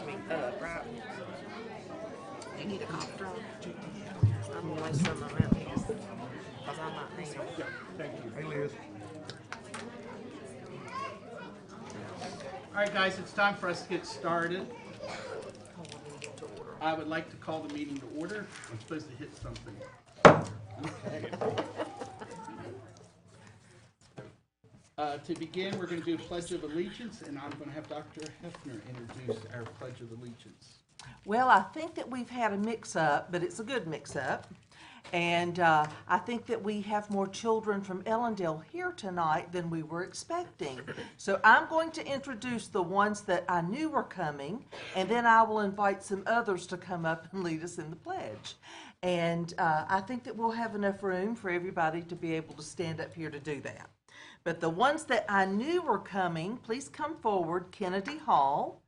me up, right? You need a cough drop? I'm going to waste some of them out here, because I might need them. Thank you. Hey, Liz. All right, guys, it's time for us to get started. I would like to call the meeting to order. I'm supposed to hit something. To begin, we're going to do a Pledge of Allegiance, and I'm going to have Dr. Hefner introduce our Pledge of Allegiance. Well, I think that we've had a mix-up, but it's a good mix-up. And I think that we have more children from Ellendale here tonight than we were expecting. So I'm going to introduce the ones that I knew were coming, and then I will invite some others to come up and lead us in the pledge. And I think that we'll have enough room for everybody to be able to stand up here to do that. But the ones that I knew were coming, please come forward. Kennedy Hall.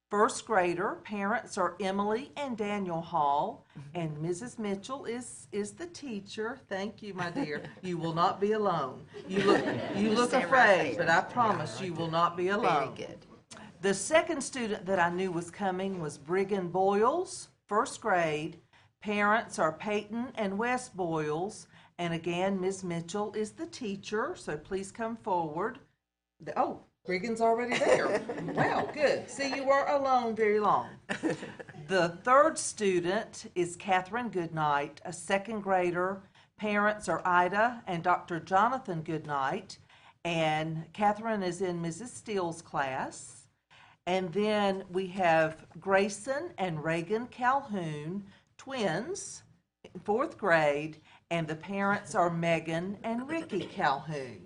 First grader, parents are Emily and Daniel Hall, and Mrs. Mitchell is the teacher. Thank you, my dear. You will not be alone. You look Stay right afraid, there. but I promise you will not be alone. Very good. The second student that I knew was coming was Brigham Boyles, first grade. Parents are Peyton and Wes Boyles, and again, Ms. Mitchell is the teacher, so please come forward. Oh, Brigham's already there. Wow, good. See, you weren't alone very long. The third student is Catherine Goodnight, a second grader. Parents are Ida and Dr. Jonathan Goodnight, and Catherine is in Mrs. Steele's class. And then we have Grayson and Reagan Calhoun, twins, in fourth grade, and the parents are Megan and Ricky Calhoun.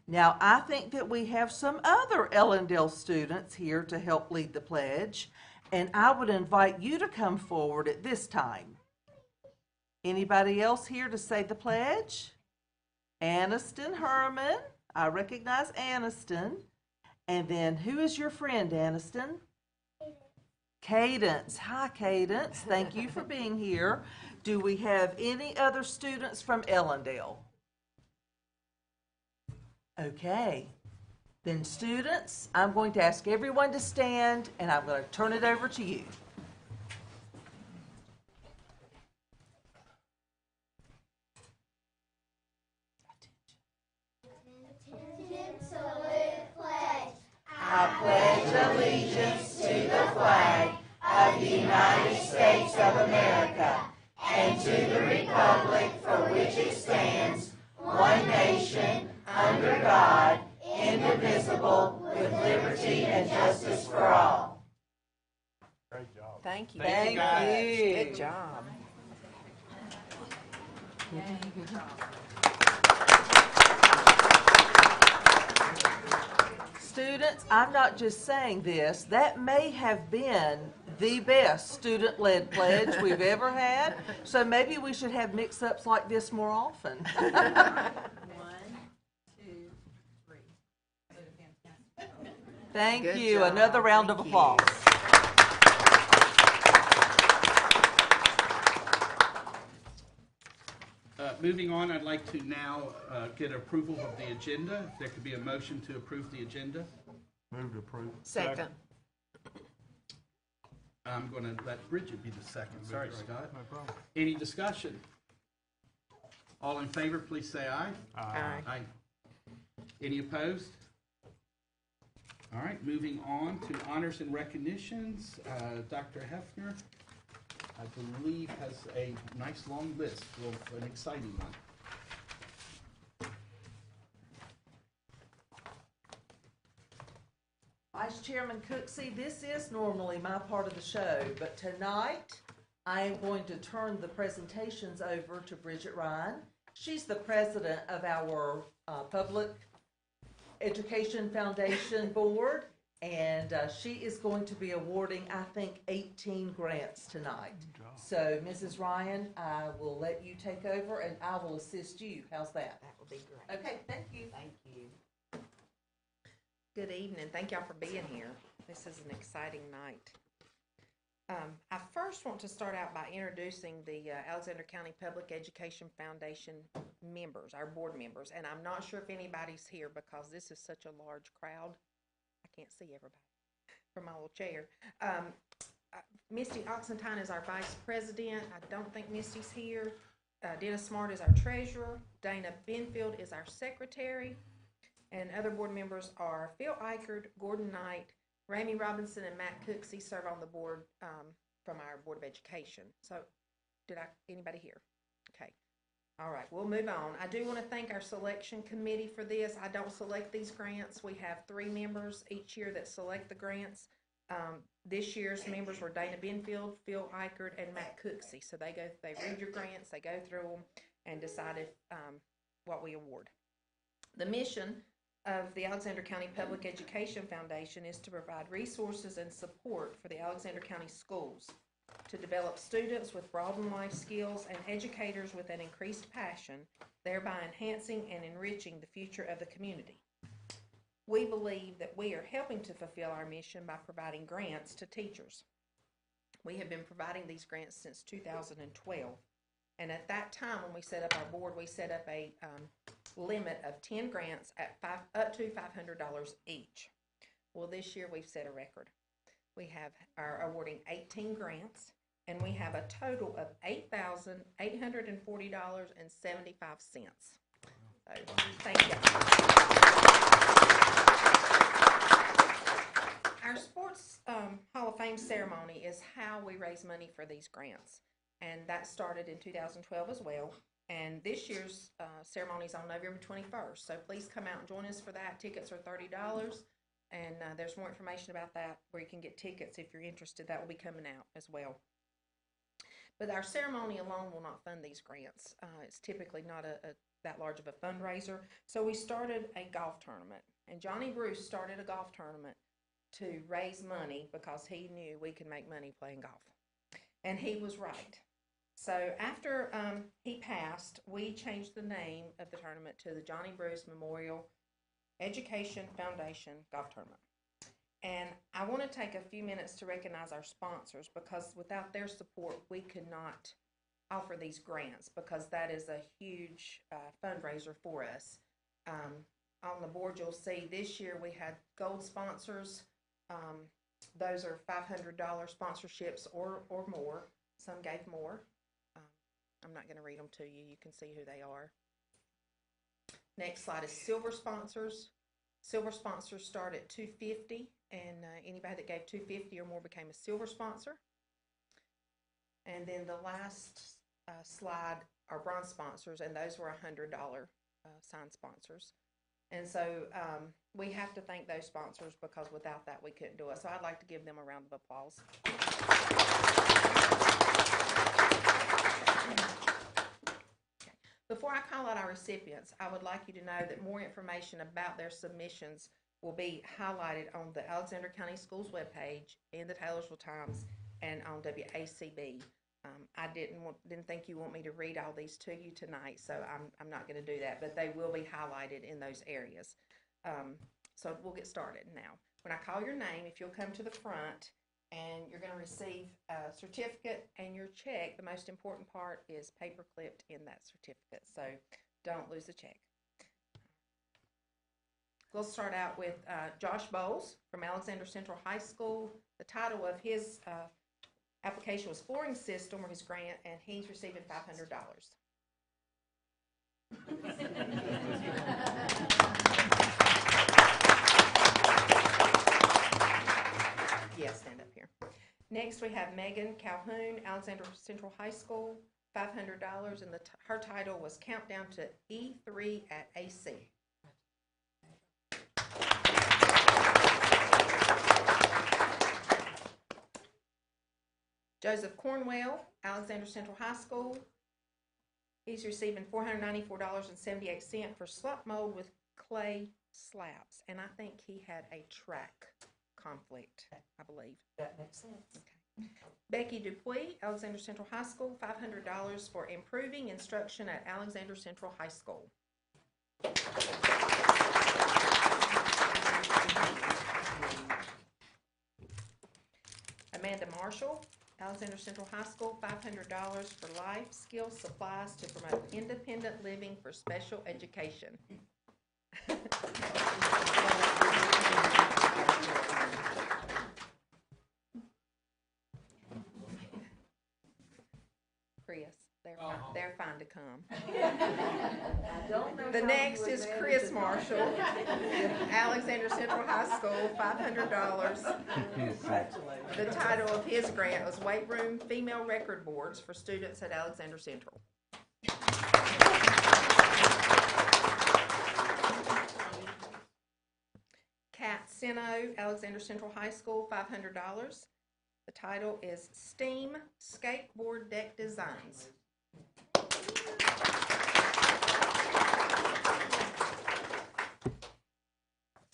Now, I think that we have some other Ellendale students here to help lead the pledge, and I would invite you to come forward at this time. Anybody else here to say the pledge? Aniston Herman. I recognize Aniston. And then, who is your friend, Aniston? Cadence. Hi, Cadence. Thank you for being here. Do we have any other students from Ellendale? Okay. Then students, I'm going to ask everyone to stand, and I'm going to turn it over to you. I pledge allegiance to the flag of the United States of America and to the republic for which it stands, one nation, under God, indivisible, with liberty and justice for all. Great job. Thank you. Thank guys. you. Good job. Students, I'm not just saying this, that may have been the best student-led pledge we've ever had, so maybe we should have mix-ups like this more often. 1, 2, 3. Thank Good you. job. Another round of Thank you. applause. Moving on, I'd like to now get approval of the agenda. If there could be a motion to approve the agenda. Move to approve. Second. I'm going to let Bridget be the second. Sorry, Scott. No problem. Any discussion? All in favor, please say aye. Aye. Aye. Any opposed? All right, moving on to honors and recognitions. Dr. Hefner, I believe, has a nice long list of an exciting one. Vice Chairman Cooksey, this is normally my part of the show, but tonight I am going to turn the presentations over to Bridget Ryan. She's the president of our Public Education Foundation Board, and she is going to be awarding, I think, 18 grants tonight. So, Mrs. Ryan, I will let you take over, and I will assist you. How's that? That would be great. Okay, thank you. Thank you. Good evening. Thank y'all for being here. This is an exciting night. I first want to start out by introducing the Alexander County Public Education Foundation members, our board members. And I'm not sure if anybody's here because this is such a large crowd. I can't see everybody. from my little chair. Misty Oxentine is our vice president. I don't think Misty's here. Dennis Smart is our treasurer. Dana Benfield is our secretary. And other board members are Phil Eichert, Gordon Knight, Ramey Robinson, and Matt Cooksey serve on the board from our Board of Education. So, anybody here? Okay. All right, we'll move on. I do want to thank our selection committee for this. I don't select these grants. We have 3 members each year that select the grants. This year's members were Dana Benfield, Phil Eichert, and Matt Cooksey. So they read your grants, they go through them, and decide what we award. The mission of the Alexander County Public Education Foundation is to provide resources and support for the Alexander County schools, to develop students with broadened life skills and educators with an increased passion, thereby enhancing and enriching the future of the community. We believe that we are helping to fulfill our mission by providing grants to teachers. We have been providing these grants since 2012, and at that time when we set up our board, we set up a limit of 10 grants at up to $500 each. Well, this year we've set a record. We are awarding 18 grants, and we have a total of $8,840.75. So, thank you. Our Sports Hall of Fame ceremony is how we raise money for these grants, and that started in 2012 as well. And this year's ceremony is on November 21st, so please come out and join us for that. Tickets are $30. And there's more information about that where you can get tickets if you're interested. That will be coming out as well. But our ceremony alone will not fund these grants. It's typically not that large of a fundraiser. So we started a golf tournament. And Johnny Bruce started a golf tournament to raise money because he knew we could make money playing golf. And he was right. So after he passed, we changed the name of the tournament to the Johnny Bruce Memorial Education Foundation Golf Tournament. And I want to take a few minutes to recognize our sponsors, because without their support we could not offer these grants, because that is a huge fundraiser for us. On the board you'll see this year we had gold sponsors. Those are $500 sponsorships or more. Some gave more. I'm not going to read them to you. You can see who they are. Next slide is silver sponsors. Silver sponsors start at $250, and anybody that gave $250 or more became a silver sponsor. And then the last slide are bronze sponsors, and those were $100 signed sponsors. And so we have to thank those sponsors, because without that we couldn't do it. So I'd like to give them a round of applause. Before I call out our recipients, I would like you to know that more information about their submissions will be highlighted on the Alexander County Schools webpage, in the Taylorsville Times, and on WACB. I didn't think you want me to read all these to you tonight, so I'm not going to do that, but they will be highlighted in those areas. So we'll get started now. When I call your name, if you'll come to the front, and you're going to receive a certificate and your check. The most important part is paper clipped in that certificate, so don't lose the check. We'll start out with Josh Bowles from Alexander Central High School. The title of his application was Flooring System, or his grant, and he's receiving $500. Yes, stand up here. Next, we have Megan Calhoun, Alexander Central High School, $500, and her title was Countdown to E3 at AC. Joseph Cornwell, Alexander Central High School. He's receiving $494.78 for slump mold with clay slabs, and I think he had a track conflict, I believe. That makes sense. Okay. Becky Dupuis, Alexander Central High School, $500 for improving instruction at Alexander Central High School. Amanda Marshall, Alexander Central High School, $500 for life skill supplies to promote independent living for special education. They're fine to come. I don't know The how next you is manage Chris it. Marshall, Alexander Central High School, $500. Congratulations. The title of his grant was Weight Room Female Record Boards for students at Alexander Central. Kat Sino, Alexander Central High School, $500. The title is STEAM Skateboard Deck Designs.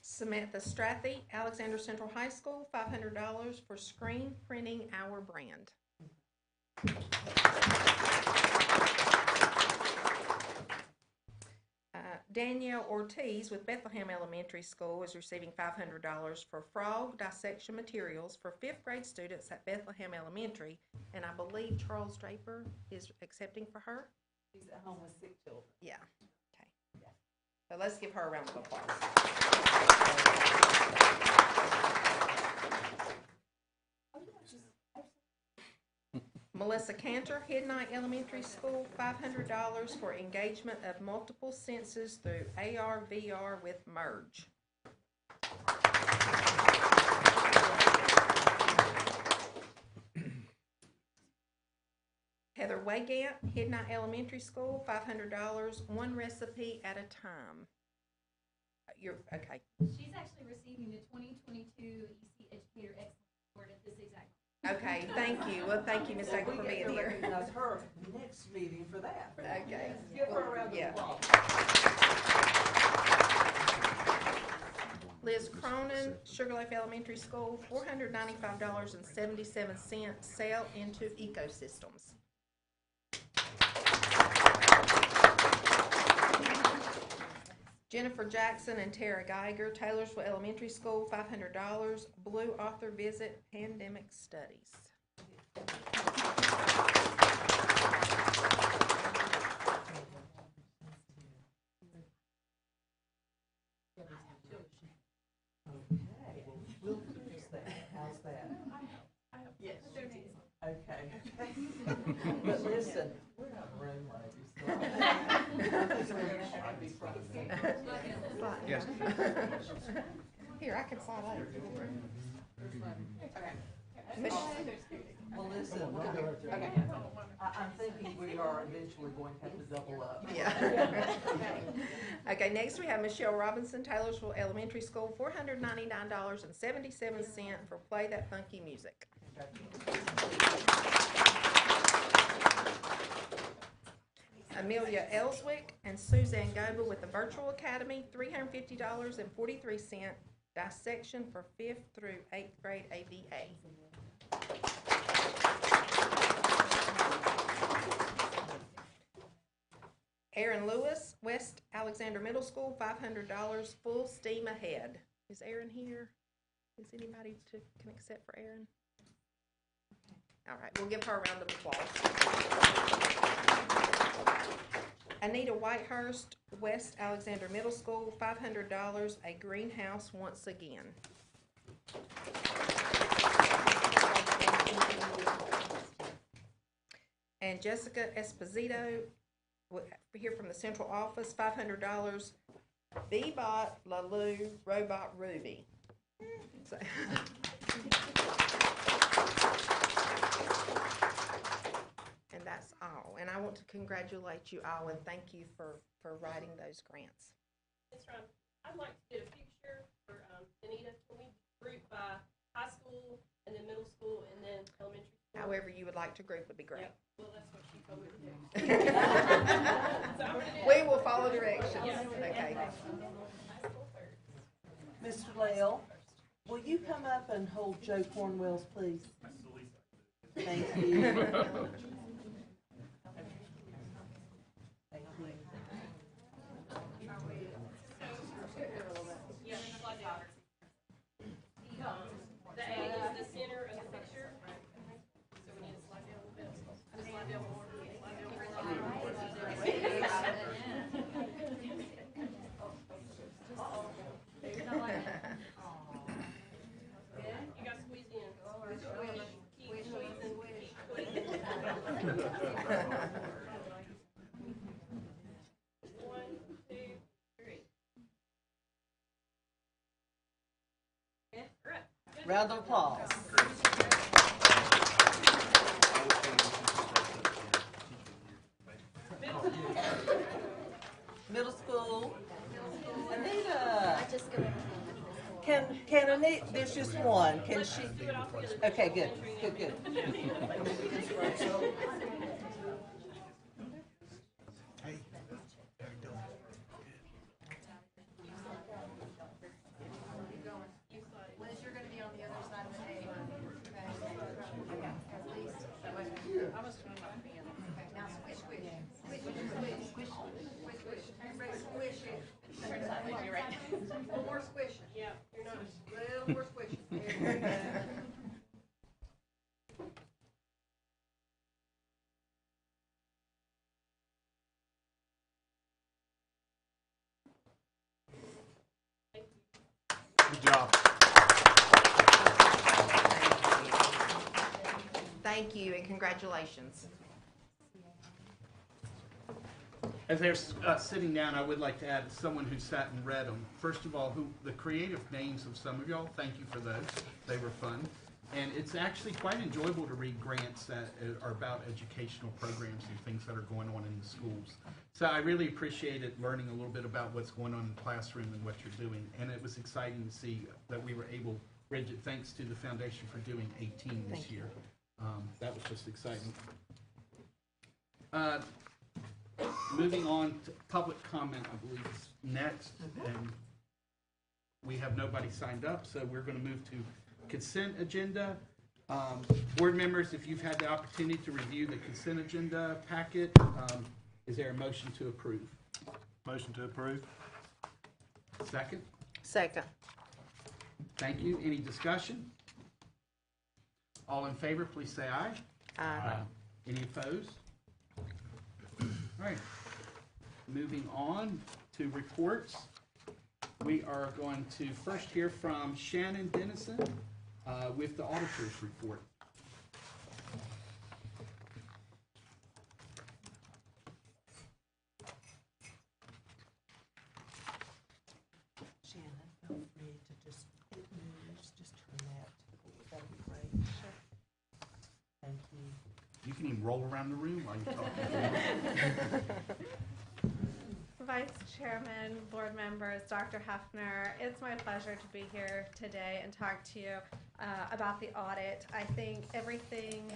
Samantha Strathy, Alexander Central High School, $500 for screen printing our brand. Danielle Ortiz with Bethlehem Elementary School is receiving $500 for frog dissection materials for 5th grade students at Bethlehem Elementary, and I believe Charles Draper is accepting for her. She's at home with sick children. Yeah. Okay. So let's give her a round of applause. Melissa Cantor, Hidnight Elementary School, $500 for engagement of multiple senses through AR, VR with Merge. Heather Wygant, Hidnight Elementary School, $500, one recipe at a time. You're, okay. She's actually receiving the 2022 EC Educator Excellence Award at this exact moment. Okay, thank you. Well, thank you, Ms. Agle, for being here. We recognize her next meeting for that. Okay. Give her a round of Yeah. applause. Liz Cronin, Sugarloaf Elementary School, $495.77, sale into ecosystems. Jennifer Jackson and Tara Geiger, Taylorsville Elementary School, $500, Blue Author Visit, Pandemic Studies. Okay, we'll finish that. How's that? Yes. Okay. But listen, we're not room ladies. Yes. Here, I can slide over. Well, listen, I'm thinking we are eventually going to have to double up. Yeah. Okay, next we have Michelle Robinson, Taylorsville Elementary School, $499.77 for Play That Funky Music. Amelia Ellswick and Suzanne Goebel with the Virtual Academy, $350.43, dissection for 5th through 8th grade ABA. Aaron Lewis, West Alexander Middle School, $500, full steam ahead. Is Aaron here? Is anybody can accept for Aaron? All right, we'll give her a round of applause. Anita Whitehurst, West Alexander Middle School, $500, a greenhouse once again. And Jessica Esposito, here from the central office, $500, Bebot Laloo Robot Ruby. So, and that's all. And I want to congratulate you all and thank you for writing those grants. Ms. Ryan, I'd like to get a picture for Anita. Can we group by high school and then middle school and then elementary school? However you would like to group would be great. Yep. Well, that's what she told me to do. So I'm gonna do We will follow directions. Yeah. Okay. high school first. Mr. Lale, will you come up and hold Joe Cornwell's, please? Thank you. Thank you. Yeah, slide down. The A is the center of the picture. So we need to slide down a little bit. Just slide down more. Slide down more. You got squeezed in. Keep squeezing. Keep squeezing. Round of applause. Middle school. Anita. Can Anita, there's just one. Can she? Okay, good. Liz, you're gonna be on the other side of the table. I was trying not to be in. Now squish. Everybody squish it. You're right. A little more squishing. Yeah, you're not. A little more squishing. There you go. Good job. Thank you and congratulations. As they're sitting down, I would like to add someone who sat and read them. First of all, the creative names of some of y'all, thank you for those. They were fun. And it's actually quite enjoyable to read grants that are about educational programs and things that are going on in the schools. So I really appreciated learning a little bit about what's going on in the classroom and what you're doing. And it was exciting to see that we were able, Bridget, thanks to the foundation for doing 18 this year. That was just exciting. Moving on to public comment, I believe is next. And we have nobody signed up, so we're going to move to consent agenda. Board members, if you've had the opportunity to review the consent agenda packet, is there a motion to approve? Motion to approve. Second? Second. Thank you. Any discussion? All in favor, please say aye. Aye. Any opposed? All right. Moving on to reports. We are going to first hear from Shannon Dennison with the auditor's report. Shannon, feel free to just hit news, just turn that. That'd be great. Sure. Thank you. You can even roll around the room while you're talking. Vice Chairman, board members, Dr. Hefner, it's my pleasure to be here today and talk to you about the audit. I think everything,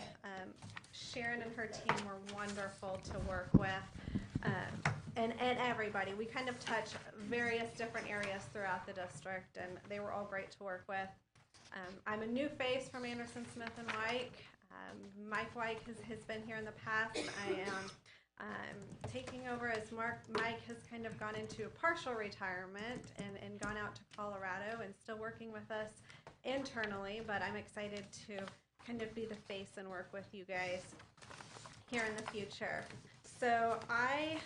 Sharon and her team were wonderful to work with, and everybody. We kind of touch various different areas throughout the district, and they were all great to work with. I'm a new face from Anderson, Smith & White. Mike White has been here in the past. I am taking over as Mike has kind of gone into partial retirement and gone out to Colorado and still working with us internally, but I'm excited to kind of be the face and work with you guys here in the future. So I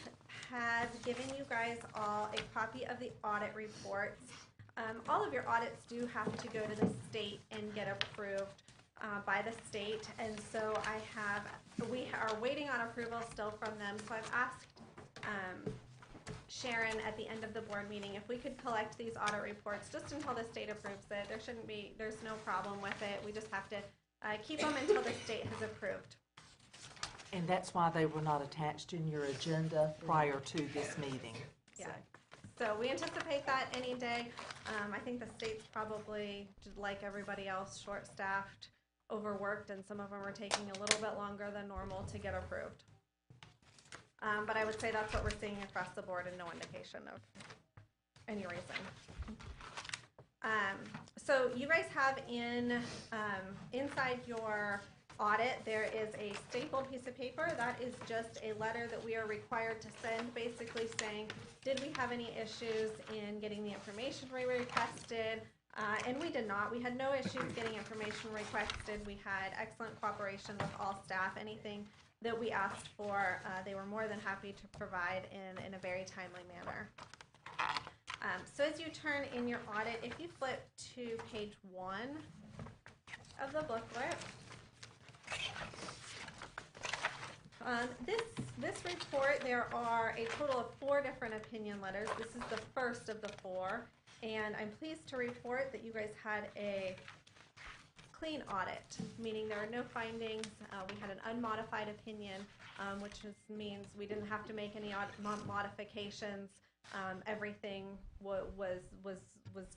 had given you guys all a copy of the audit reports. All of your audits do have to go to the state and get approved by the state, and so we are waiting on approval still from them. So I've asked Sharon at the end of the board meeting if we could collect these audit reports just until the state approves it. There's no problem with it. We just have to keep them until the state has approved. And that's why they were not attached in your agenda prior to this meeting. Yeah. So we anticipate that any day. I think the state's probably, like everybody else, short-staffed, overworked, and some of them are taking a little bit longer than normal to get approved. But I would say that's what we're seeing across the board and no indication of any reason. So you guys have inside your audit, there is a stapled piece of paper. That is just a letter that we are required to send, basically saying, did we have any issues in getting the information we requested? And we did not. We had no issues getting information requested. We had excellent cooperation with all staff. Anything that we asked for, they were more than happy to provide in a very timely manner. So as you turn in your audit, if you flip to page 1 of the booklet, this report, there are a total of 4 different opinion letters. This is the first of the 4, and I'm pleased to report that you guys had a clean audit, meaning there are no findings. We had an unmodified opinion, which means we didn't have to make any modifications. Everything was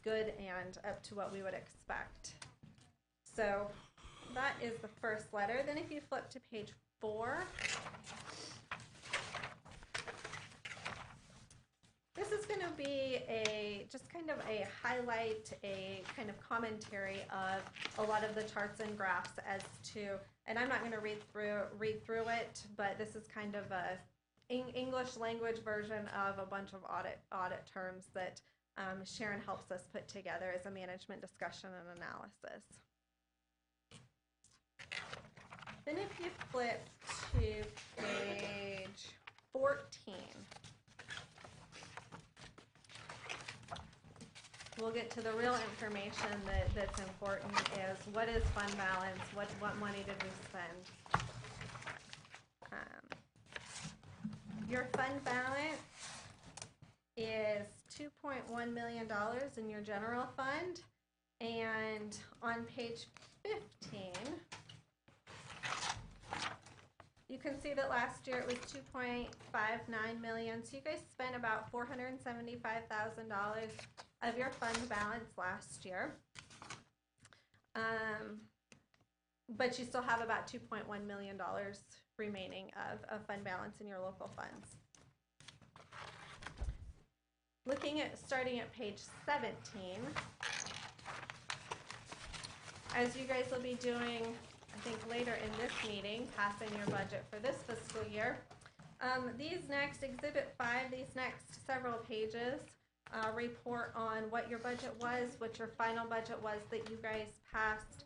good and up to what we would expect. So that is the first letter. Then if you flip to page 4, this is going to be just kind of a highlight, a kind of commentary of a lot of the charts and graphs as to, and I'm not going to read through it, but this is kind of a English language version of a bunch of audit terms that Sharon helps us put together as a management discussion and analysis. Then if you flip to page 14, we'll get to the real information that's important is what is fund balance, what money did we spend. Your fund balance is $2.1 million in your general fund, and on page 15, you can see that last year it was $2.59 million, so you guys spent about $475,000 of your fund balance last year. But you still have about $2.1 million remaining of fund balance in your local funds. Starting at page 17, as you guys will be doing, I think later in this meeting, passing your budget for this fiscal year, Exhibit 5, these next several pages report on what your budget was, what your final budget was that you guys passed,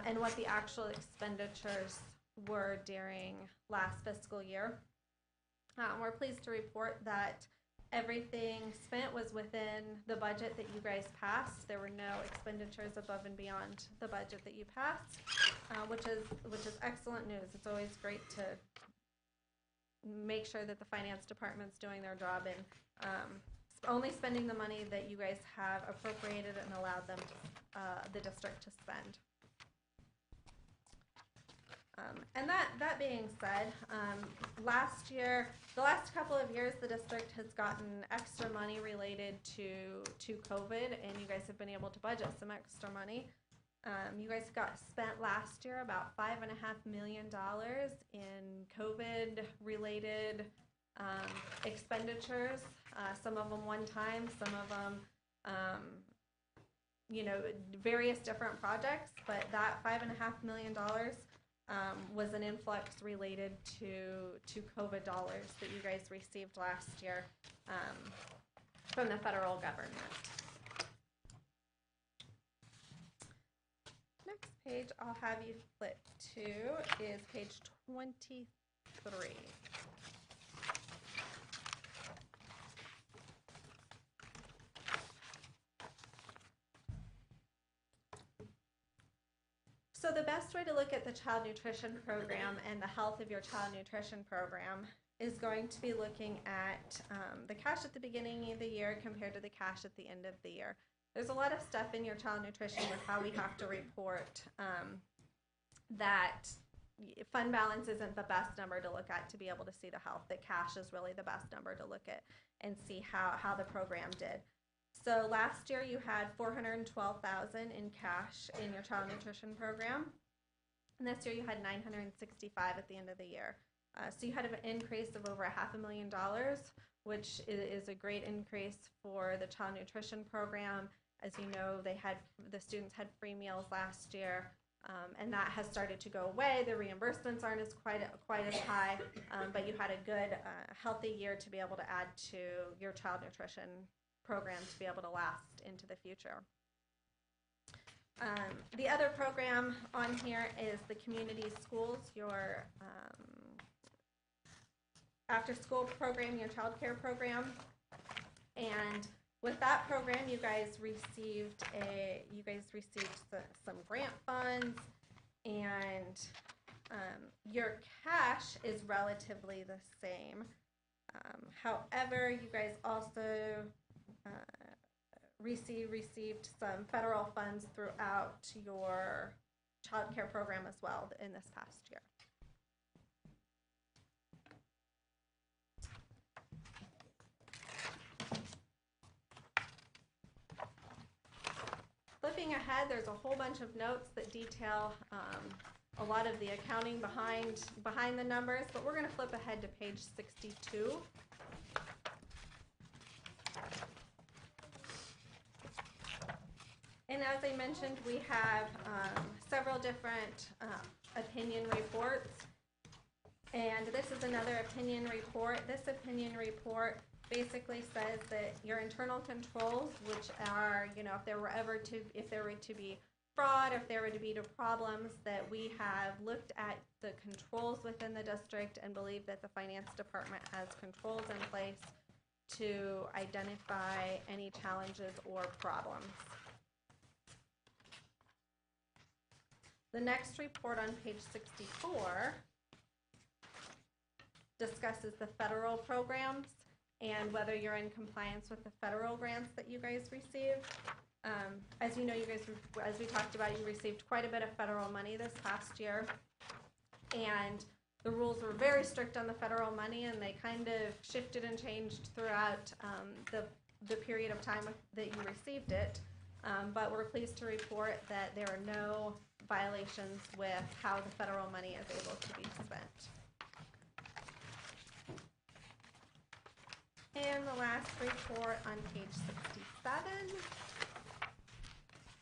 and what the actual expenditures were during last fiscal year. We're pleased to report that everything spent was within the budget that you guys passed. There were no expenditures above and beyond the budget that you passed, which is excellent news. It's always great to make sure that the finance department's doing their job and only spending the money that you guys have appropriated and allowed them, the district, to spend. And that being said, last year, the last couple of years, the district has gotten extra money related to COVID, and you guys have been able to budget some extra money. You guys spent last year about $5.5 million in COVID-related expenditures. Some of them one time, some of them, various different projects. But that $5.5 million was an influx related to COVID dollars that you guys received last year from the federal government. Next page I'll have you flip to is page 23. So the best way to look at the child nutrition program and the health of your child nutrition program is going to be looking at the cash at the beginning of the year compared to the cash at the end of the year. There's a lot of stuff in your child nutrition with how we have to report that fund balance isn't the best number to look at to be able to see the health, that cash is really the best number to look at and see how the program did. So last year you had $412,000 in cash in your child nutrition program, and this year you had $965,000 at the end of the year. So you had an increase of over $500,000, which is a great increase for the child nutrition program. As you know, the students had free meals last year, and that has started to go away. The reimbursements aren't as quite as high, but you had a good, healthy year to be able to add to your child nutrition program to be able to last into the future. The other program on here is the community schools, your after-school program, your child care program. And with that program, you guys received some grant funds, and your cash is relatively the same. However, you guys also received some federal funds throughout your child care program as well in this past year. Flipping ahead, there's a whole bunch of notes that detail a lot of the accounting behind the numbers, but we're going to flip ahead to page 62. And as I mentioned, we have several different opinion reports. And this is another opinion report. This opinion report basically says that your internal controls, which are, if there were to be fraud, if there were to be problems, that we have looked at the controls within the district and believe that the finance department has controls in place to identify any challenges or problems. The next report on page 64 discusses the federal programs and whether you're in compliance with the federal grants that you guys receive. As you know, as we talked about, you received quite a bit of federal money this past year, and the rules were very strict on the federal money, and they kind of shifted and changed throughout the period of time that you received it. But we're pleased to report that there are no violations with how the federal money is able to be spent. And the last report on page 67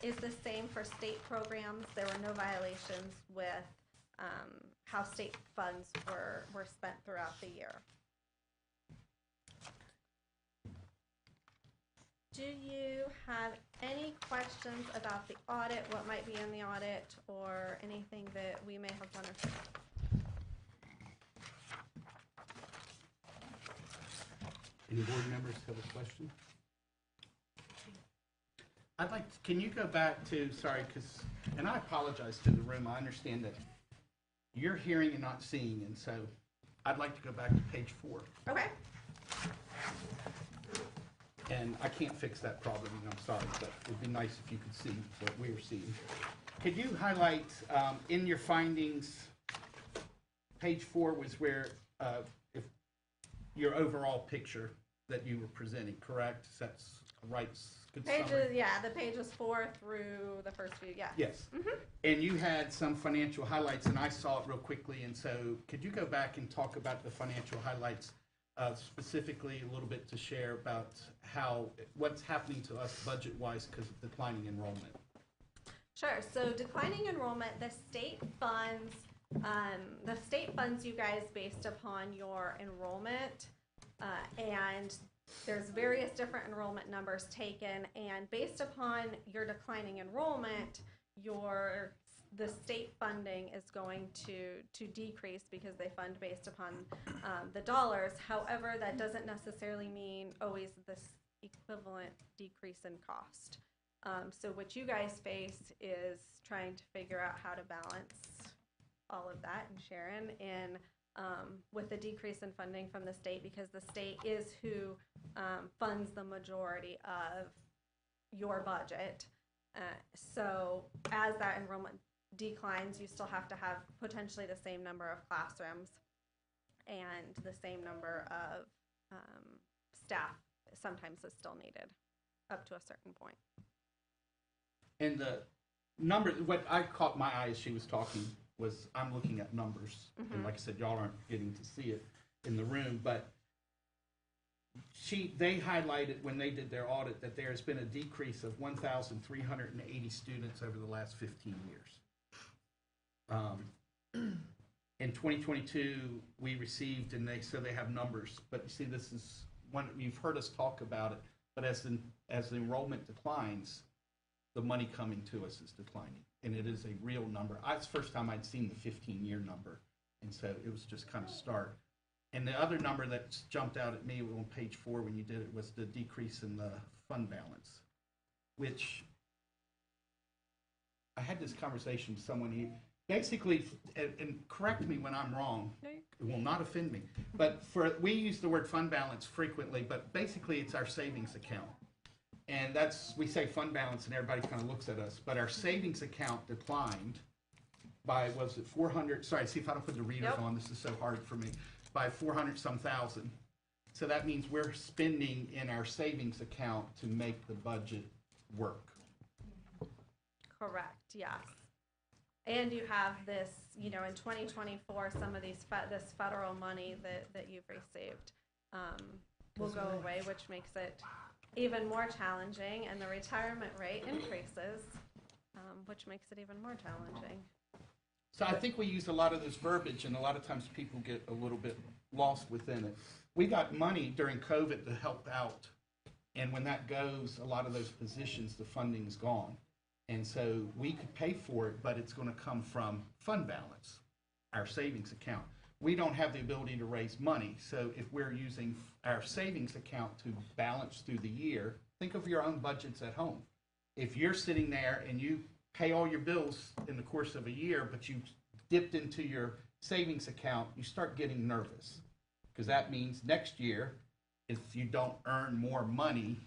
is the same for state programs. There were no violations with how state funds were spent throughout the year. Do you have any questions about the audit, what might be in the audit, or anything that we may have run through? Any board members have a question? Can you go back to, and I apologize to the room, I understand that you're hearing and not seeing, and so I'd like to go back to page 4. Okay. And I can't fix that problem, and I'm sorry, but it'd be nice if you could see what we're seeing. Could you highlight, in your findings, page 4 was where, if your overall picture that you were presenting, correct? That's right. Good summary. The pages 4 through the first few, yeah. Yes. Mm-hmm. And you had some financial highlights, and I saw it real quickly, and so could you go back and talk about the financial highlights, specifically a little bit to share about what's happening to us budget-wise because of declining enrollment? Sure. So declining enrollment, the state funds you guys based upon your enrollment, and there's various different enrollment numbers taken, and based upon your declining enrollment, the state funding is going to decrease because they fund based upon the dollars. However, that doesn't necessarily mean always this equivalent decrease in cost. So what you guys face is trying to figure out how to balance all of that, and Sharon, in with the decrease in funding from the state, because the state is who funds the majority of your budget. So as that enrollment declines, you still have to have potentially the same number of classrooms and the same number of staff sometimes is still needed up to a certain point. And the number, what I caught my eye as she was talking was, I'm looking at numbers. Mm-hmm. And like I said, y'all aren't getting to see it in the room, but they highlighted when they did their audit that there has been a decrease of 1,380 students over the last 15 years. In 2022, we received, and they have numbers, but you see, this is one, you've heard us talk about it, but as the enrollment declines, the money coming to us is declining, and it is a real number. It's the first time I'd seen the 15-year number, and so it was just kind of stark. And the other number that jumped out at me on page 4 when you did it was the decrease in the fund balance, which I had this conversation with someone. Basically, and correct me when I'm wrong, it will not offend me, but we use the word fund balance frequently, but basically it's our savings account. And we say fund balance and everybody kind of looks at us, but our savings account declined by, was it 400, sorry, see if I don't put the readers Yep. on, this is so hard for me, by 400 some thousand. So that means we're spending in our savings account to make the budget work. Correct, yes. And you have this, you know, in 2024, some of these, this federal money that you've received will go away, which makes it even more challenging, and the retirement rate increases, which makes it even more challenging. So I think we use a lot of this verbiage, and a lot of times people get a little bit lost within it. We got money during COVID to help out, and when that goes, a lot of those positions, the funding's gone. And so we could pay for it, but it's going to come from fund balance, our savings account. We don't have the ability to raise money, so if we're using our savings account to balance through the year, think of your own budgets at home. If you're sitting there and you pay all your bills in the course of a year, but you dipped into your savings account, you start getting nervous. Because that means next year, if you don't earn more money,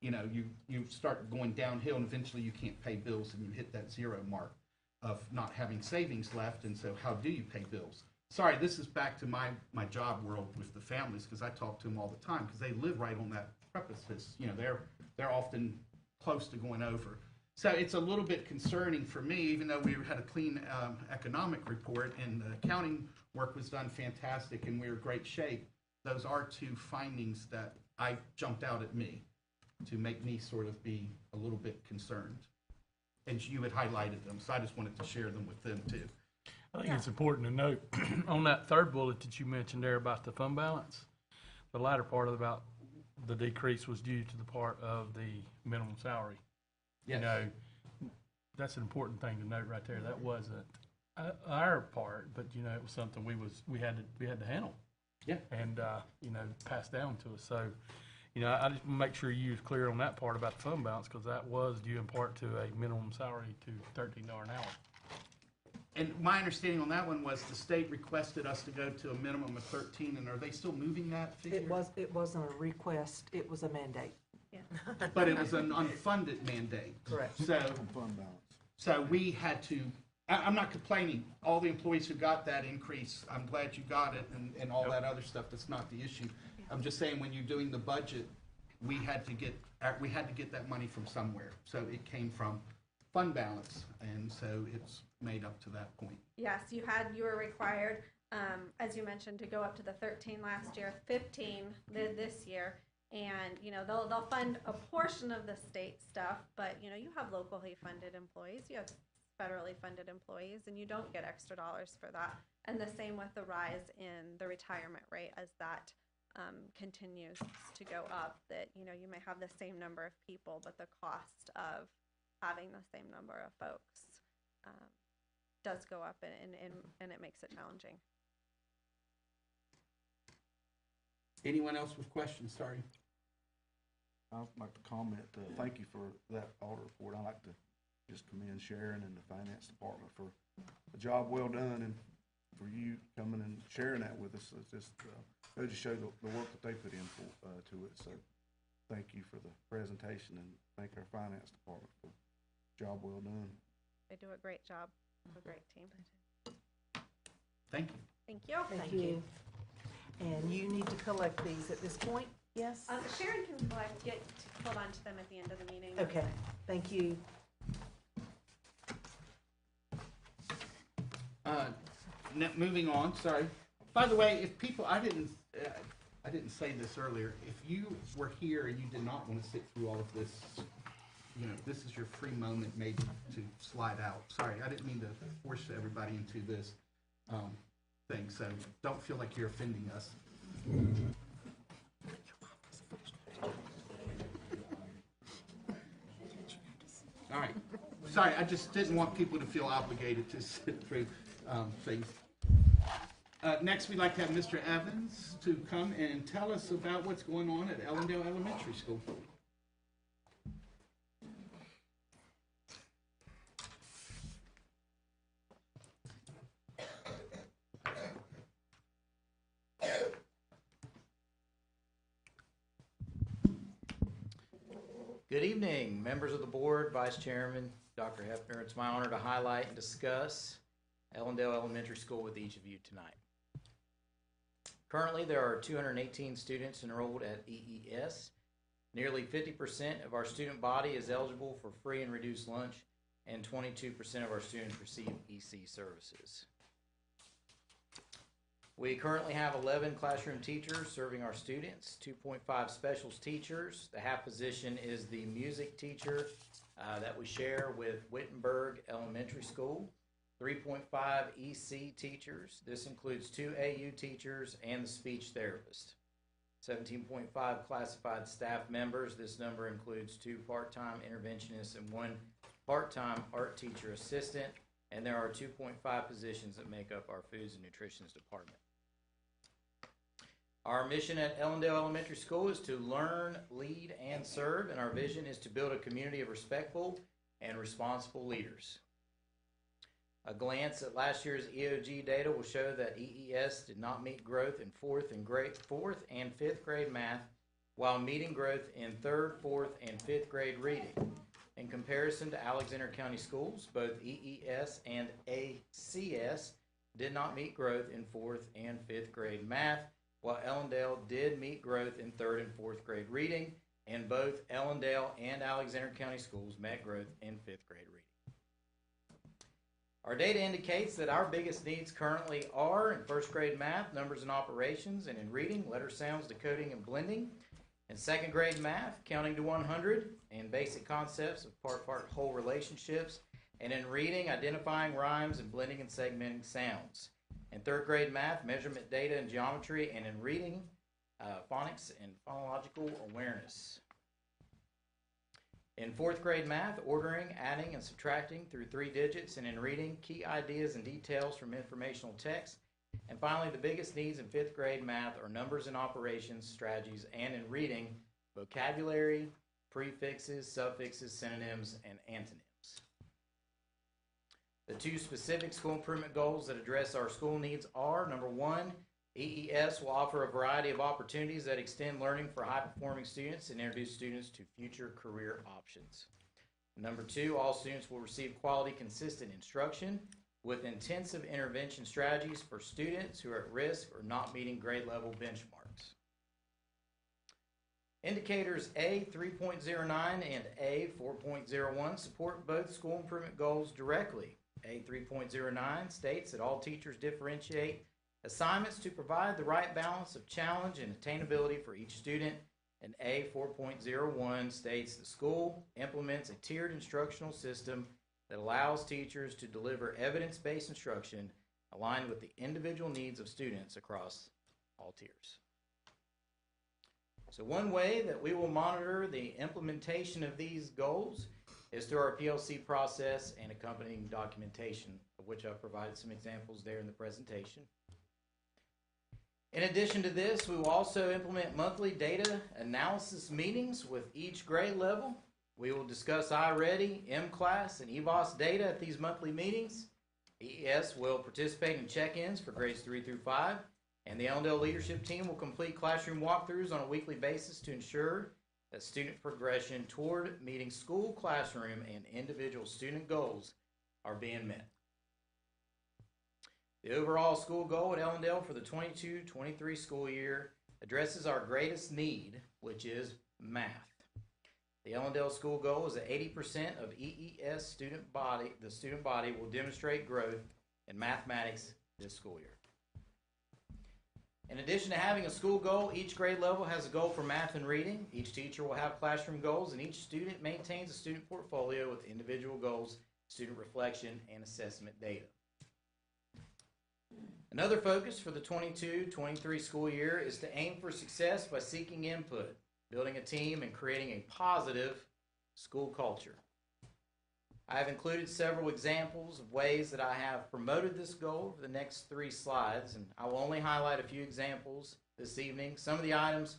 you know, you start going downhill, and eventually you can't pay bills, and you hit that zero mark of not having savings left. And so how do you pay bills? Sorry, this is back to my job world with the families, because I talk to them all the time, because they live right on that precipice. You know, they're often close to going over. So it's a little bit concerning for me, even though we had a clean economic report and the accounting work was done fantastic and we were in great shape. Those are two findings that I jumped out at me to make me sort of be a little bit concerned. And you had highlighted them, so I just wanted to share them with them too. I think it's important to note, on that third bullet that you mentioned there about the fund balance, the latter part about the decrease was due to the part of the minimum salary. Yes. You know, that's an important thing to note right there. That wasn't our part, but you know, it was something we had to handle. Yeah. And you know, passed down to us. So, you know, I just make sure you was clear on that part about the fund balance, because that was due in part to a minimum salary to $13 an hour. And my understanding on that one was the state requested us to go to a minimum of 13, and are they still moving that figure? It wasn't a request, it was a mandate. Yeah. But it was an unfunded mandate. Correct. So, Fund balance. so we had to, I'm not complaining, all the employees who got that increase, I'm glad you got it, and all that other stuff, that's not the issue. I'm just saying, when you're doing the budget, we had to get that money from somewhere. So it came from fund balance, and so it's made up to that point. Yes, you were required, as you mentioned, to go up to the 13 last year, 15 this year. And, you know, they'll fund a portion of the state stuff, but, you know, you have locally funded employees, you have federally funded employees, and you don't get extra dollars for that. And the same with the rise in the retirement rate as that continues to go up, that, you know, you may have the same number of people, but the cost of having the same number of folks does go up, and it makes it challenging. Anyone else with questions? Sorry. I'd like to comment, thank you for that audit report. I'd like to just commend Sharon and the finance department for a job well done, and for you coming and sharing that with us. It's just, it just shows the work that they put in to it. So thank you for the presentation, and thank our finance department for a job well done. They do a great job, a great team. Thank you. Thank you. Thank you. And you need to collect these at this point, yes? Sharon can hold on to them at the end of the meeting. Okay, thank you. Moving on, sorry. By the way, if people, I didn't say this earlier. If you were here and you did not want to sit through all of this, you know, this is your free moment maybe to slide out. Sorry, I didn't mean to force everybody into this thing, so don't feel like you're offending us. All right. Sorry, I just didn't want people to feel obligated to sit through things. Next, we'd like to have Mr. Evans to come and tell us about what's going on at Ellendale Elementary School. Good evening, members of the board, Vice Chairman, Dr. Hefner. It's my honor to highlight and discuss Ellendale Elementary School with each of you tonight. Currently, there are 218 students enrolled at EES. Nearly 50% of our student body is eligible for free and reduced lunch, and 22% of our students receive EC services. We currently have 11 classroom teachers serving our students, 2.5 specials teachers. The half position is the music teacher that we share with Wittenberg Elementary School. 3.5 EC teachers. This includes 2 AU teachers and the speech therapist. 17.5 classified staff members. This number includes 2 part-time interventionists and 1 part-time art teacher assistant. And there are 2.5 positions that make up our foods and nutrition department. Our mission at Ellendale Elementary School is to learn, lead, and serve, and our vision is to build a community of respectful and responsible leaders. A glance at last year's EOG data will show that EES did not meet growth in 4th and 5th grade math, while meeting growth in 3rd, 4th, and 5th grade reading. In comparison to Alexander County Schools, both EES and ACS did not meet growth in 4th and 5th grade math, while Ellendale did meet growth in 3rd and 4th grade reading, and both Ellendale and Alexander County Schools met growth in 5th grade reading. Our data indicates that our biggest needs currently are in 1st grade math, numbers and operations, and in reading, letter sounds, decoding, and blending. In 2nd grade math, counting to 100, and basic concepts of part-part whole relationships. And in reading, identifying rhymes and blending and segmenting sounds. In 3rd grade math, measurement data and geometry, and in reading, phonics and phonological awareness. In 4th grade math, ordering, adding, and subtracting through 3 digits, and in reading, key ideas and details from informational text. And finally, the biggest needs in 5th grade math are numbers and operations, strategies, and in reading, vocabulary, prefixes, suffixes, synonyms, and antonyms. The 2 specific school improvement goals that address our school needs are, number 1, EES will offer a variety of opportunities that extend learning for high-performing students and introduce students to future career options. Number 2, all students will receive quality, consistent instruction with intensive intervention strategies for students who are at risk or not meeting grade level benchmarks. Indicators A 3.09 and A 4.01 support both school improvement goals directly. A 3.09 states that all teachers differentiate assignments to provide the right balance of challenge and attainability for each student, and A 4.01 states the school implements a tiered instructional system that allows teachers to deliver evidence-based instruction aligned with the individual needs of students across all tiers. So one way that we will monitor the implementation of these goals is through our PLC process and accompanying documentation, of which I've provided some examples there in the presentation. In addition to this, we will also implement monthly data analysis meetings with each grade level. We will discuss iReady, M-Class, and EVOS data at these monthly meetings. EES will participate in check-ins for grades 3 through 5, and the Ellendale leadership team will complete classroom walkthroughs on a weekly basis to ensure that student progression toward meeting school, classroom, and individual student goals are being met. The overall school goal at Ellendale for the 22-23 school year addresses our greatest need, which is math. The Ellendale school goal is that 80% of EES student body will demonstrate growth in mathematics this school year. In addition to having a school goal, each grade level has a goal for math and reading. Each teacher will have classroom goals, and each student maintains a student portfolio with individual goals, student reflection, and assessment data. Another focus for the 22-23 school year is to aim for success by seeking input, building a team, and creating a positive school culture. I have included several examples of ways that I have promoted this goal for the next 3 slides, and I will only highlight a few examples this evening. Some of the items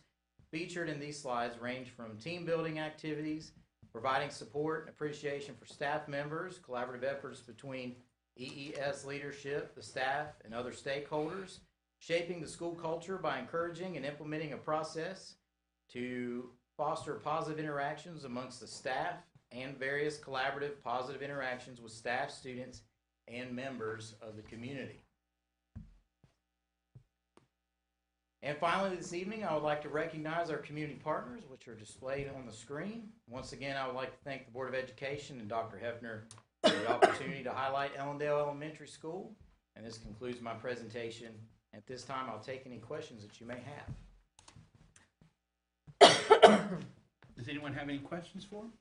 featured in these slides range from team building activities, providing support and appreciation for staff members, collaborative efforts between EES leadership, the staff, and other stakeholders, shaping the school culture by encouraging and implementing a process to foster positive interactions amongst the staff and various collaborative positive interactions with staff, students, and members of the community. And finally, this evening, I would like to recognize our community partners, which are displayed on the screen. Once again, I would like to thank the Board of Education and Dr. Hefner for the opportunity to highlight Ellendale Elementary School. And this concludes my presentation. At this time, I'll take any questions that you may have. Does anyone have any questions for him?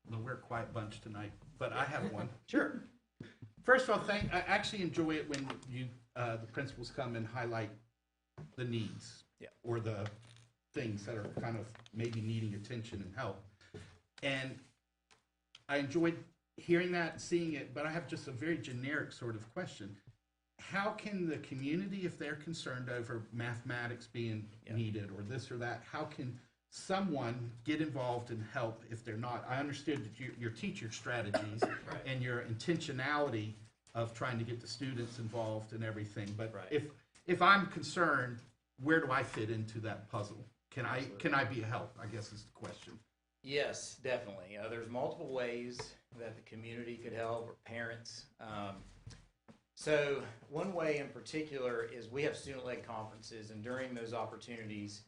Well, we're a quiet bunch tonight, but I have one. Sure. First of all, I actually enjoy it when you, the principals come and highlight the needs. Yeah. Or the things that are kind of maybe needing attention and help. And I enjoyed hearing that and seeing it, but I have just a very generic sort of question. How can the community, if they're concerned over mathematics being needed or this or that, how can someone get involved and help if they're not? I understood that your teacher strategies and your intentionality of trying to get the students involved and everything, but if I'm concerned, where do I fit into that puzzle? Can I be a help, I guess is the question. Yes, definitely. There's multiple ways that the community could help, or parents. So one way in particular is we have student-led conferences, and during those opportunities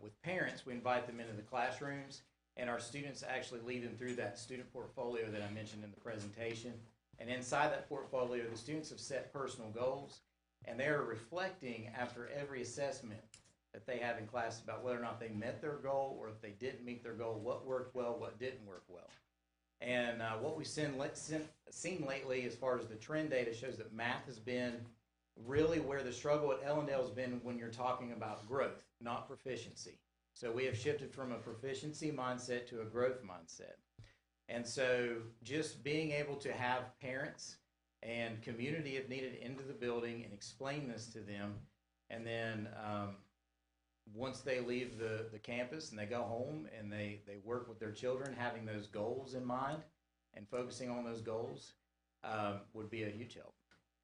with parents, we invite them into the classrooms, and our students actually lead them through that student portfolio that I mentioned in the presentation. And inside that portfolio, the students have set personal goals, and they're reflecting after every assessment that they have in class about whether or not they met their goal, or if they didn't meet their goal, what worked well, what didn't work well. And what we've seen lately as far as the trend data shows that math has been really where the struggle at Ellendale has been when you're talking about growth, not proficiency. So we have shifted from a proficiency mindset to a growth mindset. And so just being able to have parents and community, if needed, into the building and explain this to them, and then once they leave the campus and they go home and they work with their children, having those goals in mind and focusing on those goals would be a huge help.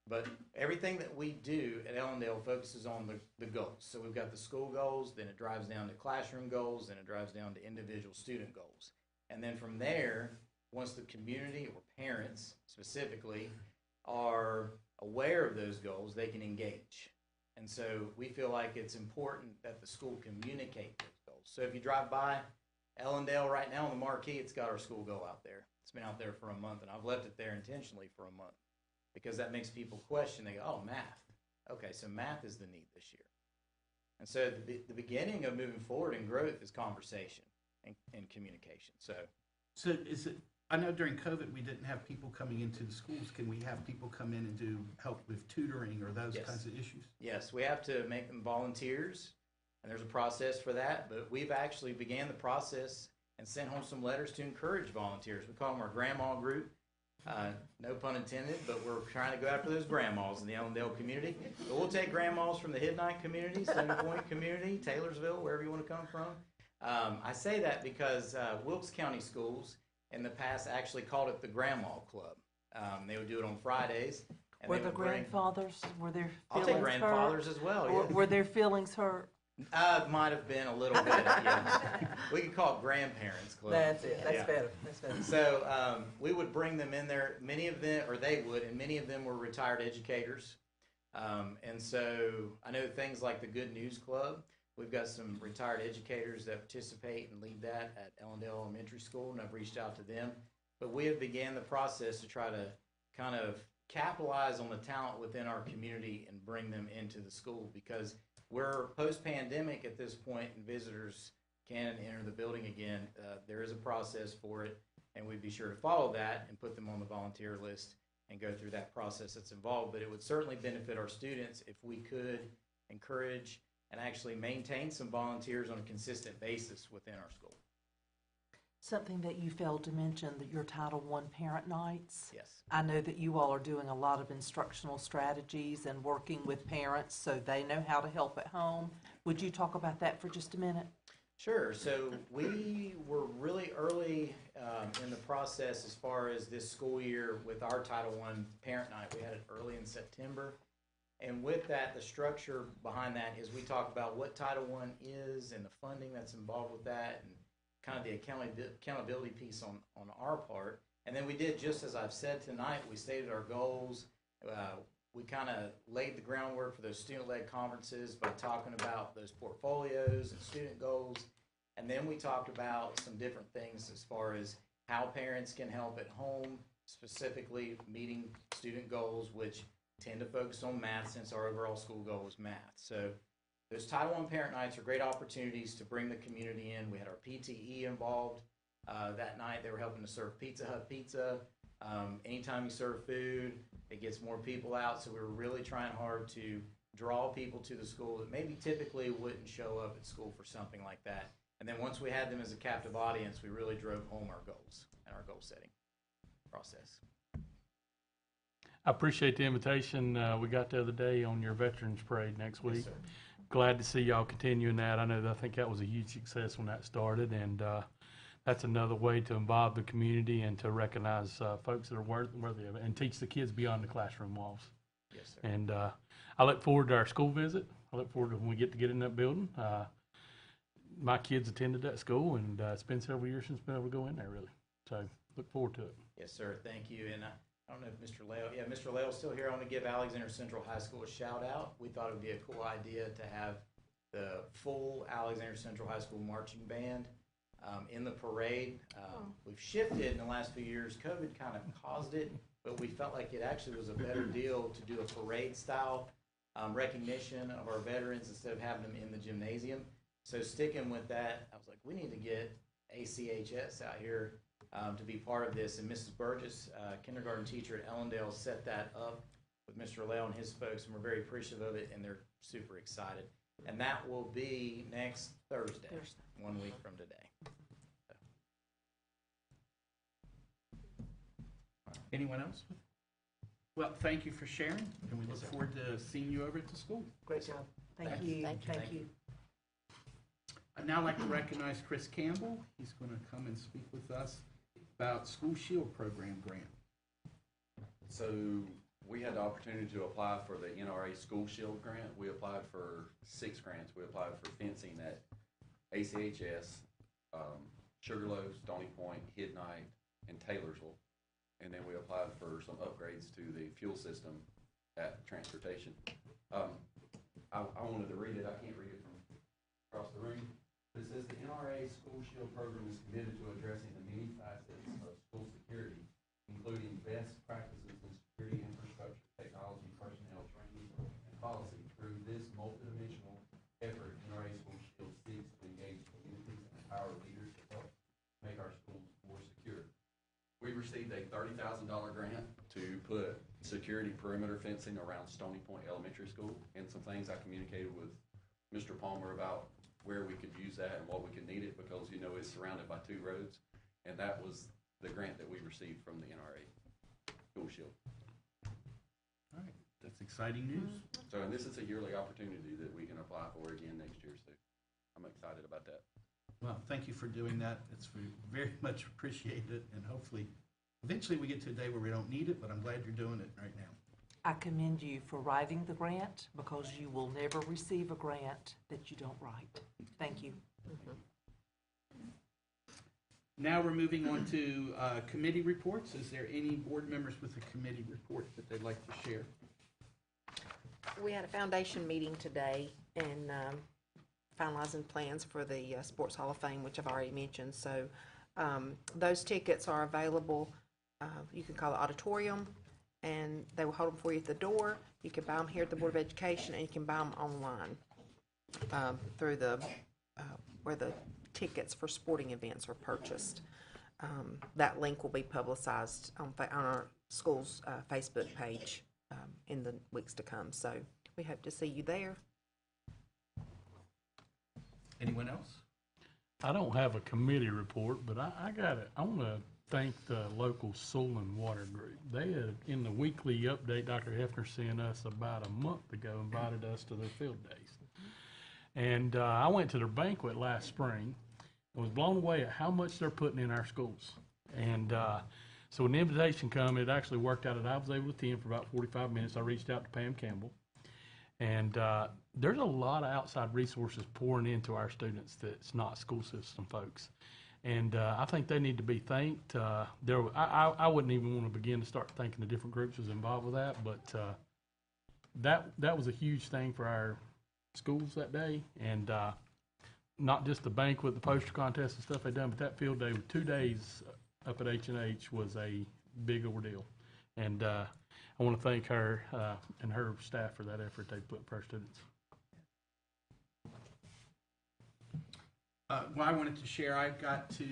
But everything that we do at Ellendale focuses on the goals. So we've got the school goals, then it drives down to classroom goals, then it drives down to individual student goals. And then from there, once the community or parents specifically are aware of those goals, they can engage. And so we feel like it's important that the school communicate those goals. So if you drive by Ellendale right now on the marquee, it's got our school goal out there. It's been out there for a month, and I've left it there intentionally for a month because that makes people question. They go, oh, math. Okay, so math is the need this year. And so the beginning of moving forward in growth is conversation and communication. So is it, I know during COVID we didn't have people coming into the schools. Can we have people come in and do help with tutoring or those kinds of issues? Yes, we have to make them volunteers, and there's a process for that. But we've actually began the process and sent home some letters to encourage volunteers. We call them our grandma group. No pun intended, but we're trying to go after those grandmas in the Ellendale community. But we'll take grandmas from the Hidnight community, Center Point community, Taylorsville, wherever you want to come from. I say that because Wilkes County Schools in the past actually called it the Grandma Club. They would do it on Fridays. And Were they the would bring, grandfathers, were their I'll feelings take grandfathers hurt? as well. Or Yeah. were their feelings hurt? Might have been a little bit, yeah. We could call it Grandparents Club. That's it, that's Yeah. better, that's better. So we would bring them in there. Many of them, or they would, and many of them were retired educators. And so I know things like the Good News Club. We've got some retired educators that participate and lead that at Ellendale Elementary School, and I've reached out to them. But we have began the process to try to kind of capitalize on the talent within our community and bring them into the school, because we're post-pandemic at this point and visitors can enter the building again. There is a process for it, and we'd be sure to follow that and put them on the volunteer list and go through that process that's involved. But it would certainly benefit our students if we could encourage and actually maintain some volunteers on a consistent basis within our school. Something that you failed to mention, that your Title I parent nights. Yes. I know that you all are doing a lot of instructional strategies and working with parents so they know how to help at home. Would you talk about that for just a minute? Sure. So we were really early in the process as far as this school year with our Title I parent night. We had it early in September. And with that, the structure behind that is we talk about what Title I is and the funding that's involved with that, and kind of the accountability piece on our part. And then we did, just as I've said tonight, we stated our goals. We kind of laid the groundwork for those student-led conferences by talking about those portfolios and student goals. And then we talked about some different things as far as how parents can help at home, specifically meeting student goals, which tend to focus on math since our overall school goal is math. So those Title I parent nights are great opportunities to bring the community in. We had our PTE involved that night. They were helping to serve Pizza Hut pizza. Anytime you serve food, it gets more people out. So we were really trying hard to draw people to the school that maybe typically wouldn't show up at school for something like that. And then once we had them as a captive audience, we really drove home our goals and our goal setting process. I appreciate the invitation we got the other day on your Veterans Parade next week. Yes, sir. Glad to see y'all continuing that. I think that was a huge success when that started, and that's another way to involve the community and to recognize folks that are worthy of it and teach the kids beyond the classroom walls. Yes, sir. And I look forward to our school visit. I look forward to when we get to get in that building. My kids attended that school, and it's been several years since I've been able to go in there, really. So look forward to it. Yes, sir. Thank you. And I don't know if Mr. Lale, Mr. Lale's still here. I want to give Alexander Central High School a shout out. We thought it would be a cool idea to have the full Alexander Central High School marching band in the parade. We've shifted in the last few years. COVID kind of caused it, but we felt like it actually was a better deal to do a parade style recognition of our veterans instead of having them in the gymnasium. So sticking with that, I was like, we need to get ACHS out here to be part of this. And Mrs. Burgess, kindergarten teacher at Ellendale, set that up with Mr. Lale and his folks, and we're very appreciative of it, and they're super excited. And that will be next Thursday, 1 week from today. Anyone else? Well, thank you for sharing, and we look forward to seeing you over at the school. Great job. Thank you. Thank you. I'd now like to recognize Chris Campbell. He's going to come and speak with us about School Shield Program grant. So we had the opportunity to apply for the NRA School Shield grant. We applied for 6 grants. We applied for fencing at ACHS, Sugarloaf, Stony Point, Hidnight, and Taylorsville. And then we applied for some upgrades to the fuel system at Transportation. I wanted to read it. I can't read it from across the room. It says the NRA School Shield program is committed to addressing the many facets of school security, including best practices in security infrastructure, technology, personnel training, and policy. Through this multidimensional effort, NRA School Shield seeks to engage communities and empower leaders to help make our schools more secure. We received a $30,000 grant to put security perimeter fencing around Stony Point Elementary School, and some things I communicated with Mr. Palmer about where we could use that and what we could need it, because you know it's surrounded by 2 roads, and that was the grant that we received from the NRA School Shield. All right, that's exciting news. So, and this is a yearly opportunity that we can apply for again next year, so I'm excited about that. Well, thank you for doing that. It's very much appreciated, and hopefully, eventually we get to a day where we don't need it, but I'm glad you're doing it right now. I commend you for writing the grant, because you will never receive a grant that you don't write. Thank you. Now we're moving on to committee reports. Is there any board members with a committee report that they'd like to share? We had a foundation meeting today and finalizing plans for the Sports Hall of Fame, which I've already mentioned. So those tickets are available. You can call the auditorium, and they will hold them for you at the door. You can buy them here at the Board of Education, and you can buy them online through the where the tickets for sporting events are purchased. That link will be publicized on our school's Facebook page in the weeks to come. So we hope to see you there. Anyone else? I don't have a committee report, but I want to thank the local Solon Water Group. They had, in the weekly update, Dr. Hefner sent us about a month ago, invited us to their field days. And I went to their banquet last spring and was blown away at how much they're putting in our schools. And so when the invitation came, it actually worked out that I was able to attend for about 45 minutes. I reached out to Pam Campbell. And there's a lot of outside resources pouring into our students that's not school system folks. And I think they need to be thanked. I wouldn't even want to begin to start thanking the different groups that was involved with that, but that was a huge thing for our schools that day. And not just the banquet, the poster contest and stuff they done, but that field day with 2 days up at H&H was a big ordeal. And I want to thank her and her staff for that effort they put for our students. Well, I wanted to share, I got to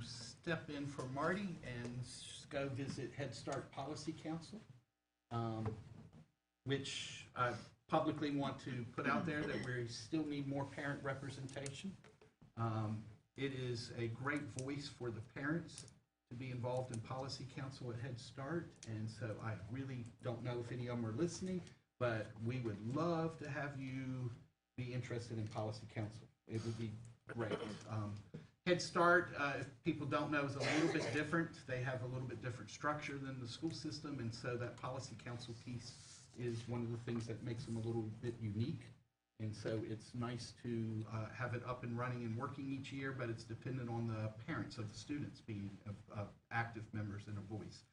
step in for Marty and go visit Head Start Policy Council, which I publicly want to put out there that we still need more parent representation. It is a great voice for the parents to be involved in Policy Council at Head Start, and so I really don't know if any of them are listening, but we would love to have you be interested in Policy Council. It would be great. Head Start, if people don't know, is a little bit different. They have a little bit different structure than the school system, and so that Policy Council piece is one of the things that makes them a little bit unique. And so it's nice to have it up and running and working each year, but it's dependent on the parents of the students being active members and a voice.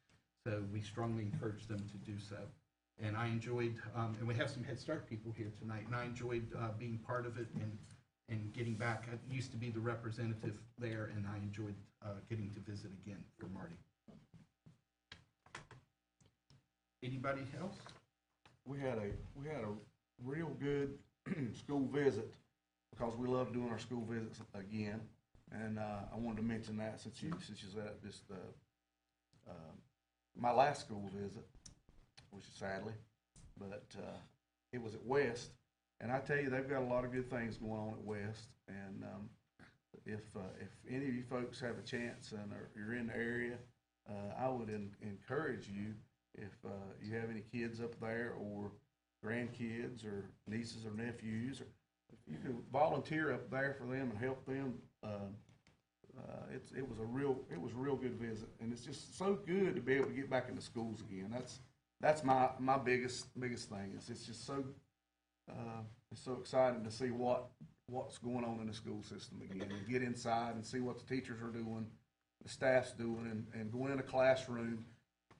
So we strongly encourage them to do so. And I enjoyed, and we have some Head Start people here tonight, and I enjoyed being part of it and getting back. I used to be the representative there, and I enjoyed getting to visit again for Marty. Anybody else? We had a real good school visit, because we love doing our school visits again. And I wanted to mention that since you said it, just my last school visit, which is sadly, but it was at West. And I tell you, they've got a lot of good things going on at West. And if any of you folks have a chance and you're in the area, I would encourage you, if you have any kids up there or grandkids or nieces or nephews, or if you can volunteer up there for them and help them. It was a real good visit, and it's just so good to be able to get back into schools again. That's my biggest thing. It's just so it's so exciting to see what's going on in the school system again, and get inside and see what the teachers are doing, the staff's doing, and going in a classroom.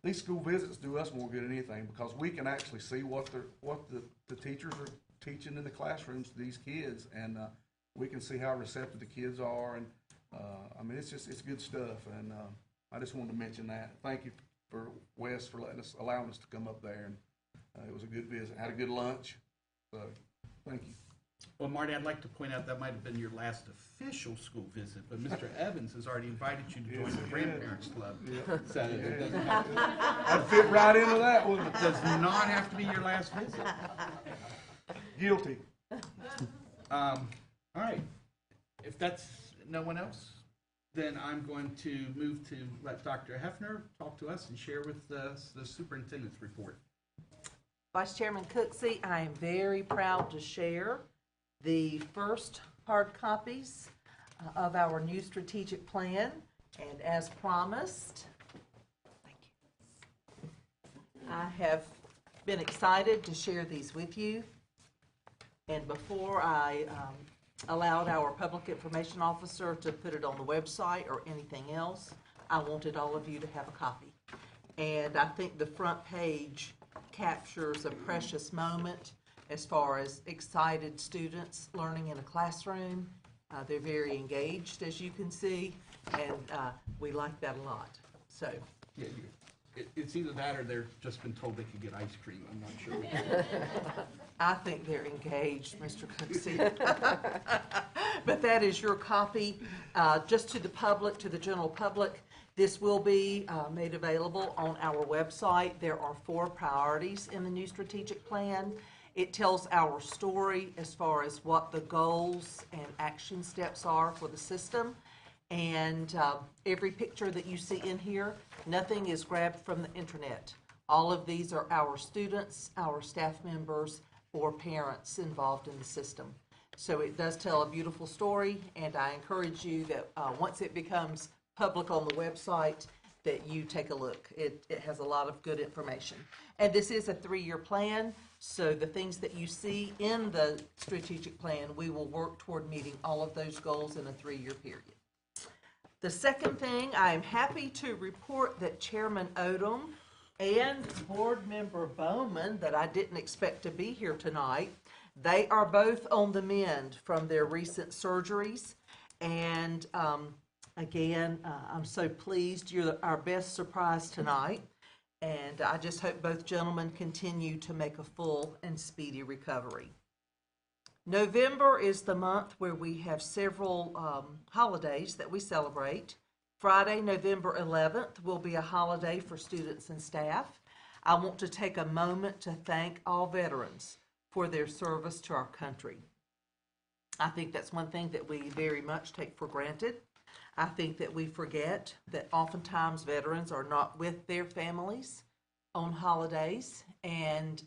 These school visits do us more good than anything, because we can actually see what the teachers are teaching in the classrooms to these kids, and we can see how receptive the kids are. And I mean, it's good stuff. And I just wanted to mention that. Thank you for Wes for allowing us to come up there, and it was a good visit. Had a good lunch. So thank you. Well, Marty, I'd like to point out that might have been your last official school visit, but Mr. Evans has already invited you to join the Grandparents Club. Yeah. So it doesn't have to, I'd fit right into that one. it does not have to be your last visit. Guilty. All right. If that's no one else, then I'm going to move to let Dr. Hefner talk to us and share with us the superintendent's report. Vice Chairman Cooksey, I am very proud to share the first hard copies of our new strategic plan. And as promised, thank you, I have been excited to share these with you. And before I allowed our public information officer to put it on the website or anything else, I wanted all of you to have a copy. And I think the front page captures a precious moment as far as excited students learning in a classroom. They're very engaged, as you can see, and we like that a lot. So, Yeah, it's either that or they've just been told they could get ice cream. I'm not sure. I think they're engaged, Mr. Cooksey. But that is your copy. Just to the public, to the general public, this will be made available on our website. There are 4 priorities in the new strategic plan. It tells our story as far as what the goals and action steps are for the system. And every picture that you see in here, nothing is grabbed from the internet. All of these are our students, our staff members, or parents involved in the system. So it does tell a beautiful story, and I encourage you that once it becomes public on the website, that you take a look. It has a lot of good information. And this is a 3-year plan, so the things that you see in the strategic plan, we will work toward meeting all of those goals in a 3-year period. The second thing, I am happy to report that Chairman Odom and Board Member Bowman, that I didn't expect to be here tonight, they are both on the mend from their recent surgeries. And again, I'm so pleased. You're our best surprise tonight. And I just hope both gentlemen continue to make a full and speedy recovery. November is the month where we have several holidays that we celebrate. Friday, November 11th, will be a holiday for students and staff. I want to take a moment to thank all veterans for their service to our country. I think that's one thing that we very much take for granted. I think that we forget that oftentimes veterans are not with their families on holidays, and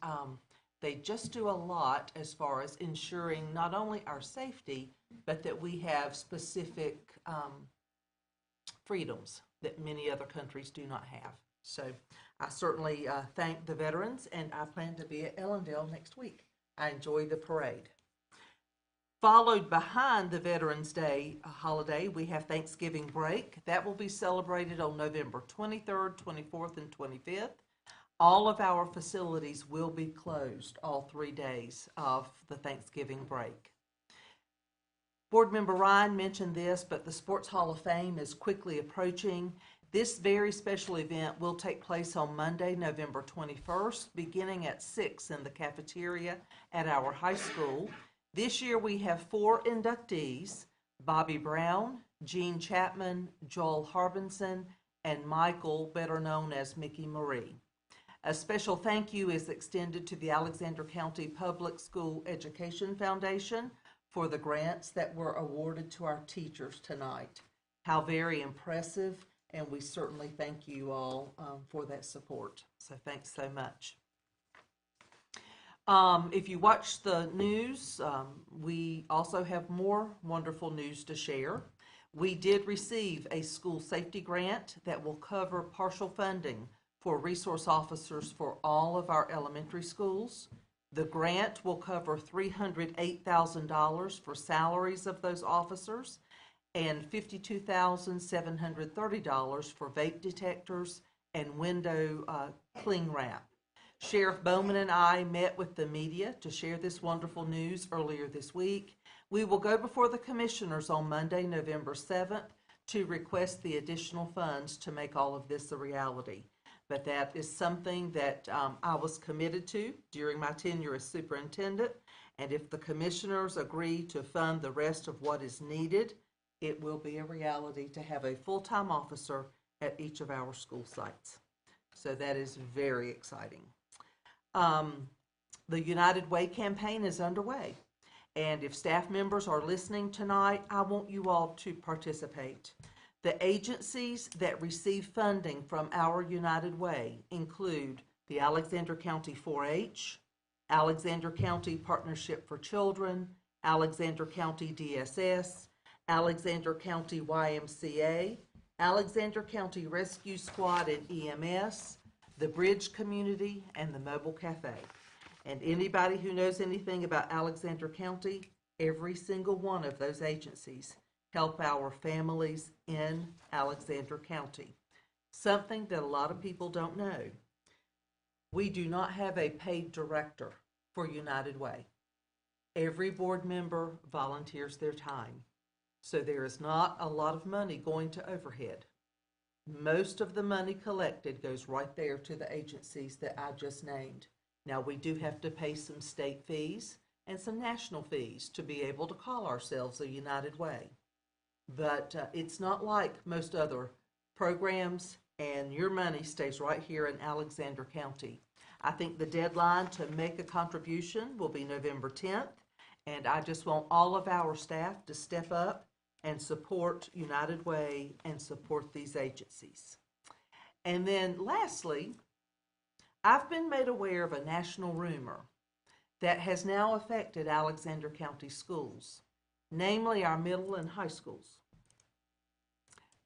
they just do a lot as far as ensuring not only our safety, but that we have specific freedoms that many other countries do not have. So I certainly thank the veterans, and I plan to be at Ellendale next week. I enjoy the parade. Followed behind the Veterans Day holiday, we have Thanksgiving break. That will be celebrated on November 23rd, 24th, and 25th. All of our facilities will be closed all 3 days of the Thanksgiving break. Board Member Ryan mentioned this, but the Sports Hall of Fame is quickly approaching. This very special event will take place on Monday, November 21st, beginning at 6 in the cafeteria at our high school. This year we have 4 inductees: Bobby Brown, Gene Chapman, Joel Harbinson, and Michael, better known as Mickey Marie. A special thank you is extended to the Alexander County Public School Education Foundation for the grants that were awarded to our teachers tonight. How very impressive, and we certainly thank you all for that support. So thanks so much. If you watch the news, we also have more wonderful news to share. We did receive a school safety grant that will cover partial funding for resource officers for all of our elementary schools. The grant will cover $308,000 for salaries of those officers and $52,730 for vape detectors and window cling wrap. Sheriff Bowman and I met with the media to share this wonderful news earlier this week. We will go before the commissioners on Monday, November 7th, to request the additional funds to make all of this a reality. But that is something that I was committed to during my tenure as superintendent, and if the commissioners agree to fund the rest of what is needed, it will be a reality to have a full-time officer at each of our school sites. So that is very exciting. The United Way campaign is underway, and if staff members are listening tonight, I want you all to participate. The agencies that receive funding from our United Way include the Alexander County 4-H, Alexander County Partnership for Children, Alexander County DSS, Alexander County YMCA, Alexander County Rescue Squad and EMS, the Bridge Community, and the Mobile Cafe. And anybody who knows anything about Alexander County, every single one of those agencies help our families in Alexander County. Something that a lot of people don't know. We do not have a paid director for United Way. Every board member volunteers their time. So there is not a lot of money going to overhead. Most of the money collected goes right there to the agencies that I just named. Now, we do have to pay some state fees and some national fees to be able to call ourselves a United Way. But it's not like most other programs, and your money stays right here in Alexander County. I think the deadline to make a contribution will be November 10th, and I just want all of our staff to step up and support United Way and support these agencies. And then lastly, I've been made aware of a national rumor that has now affected Alexander County schools, namely our middle and high schools.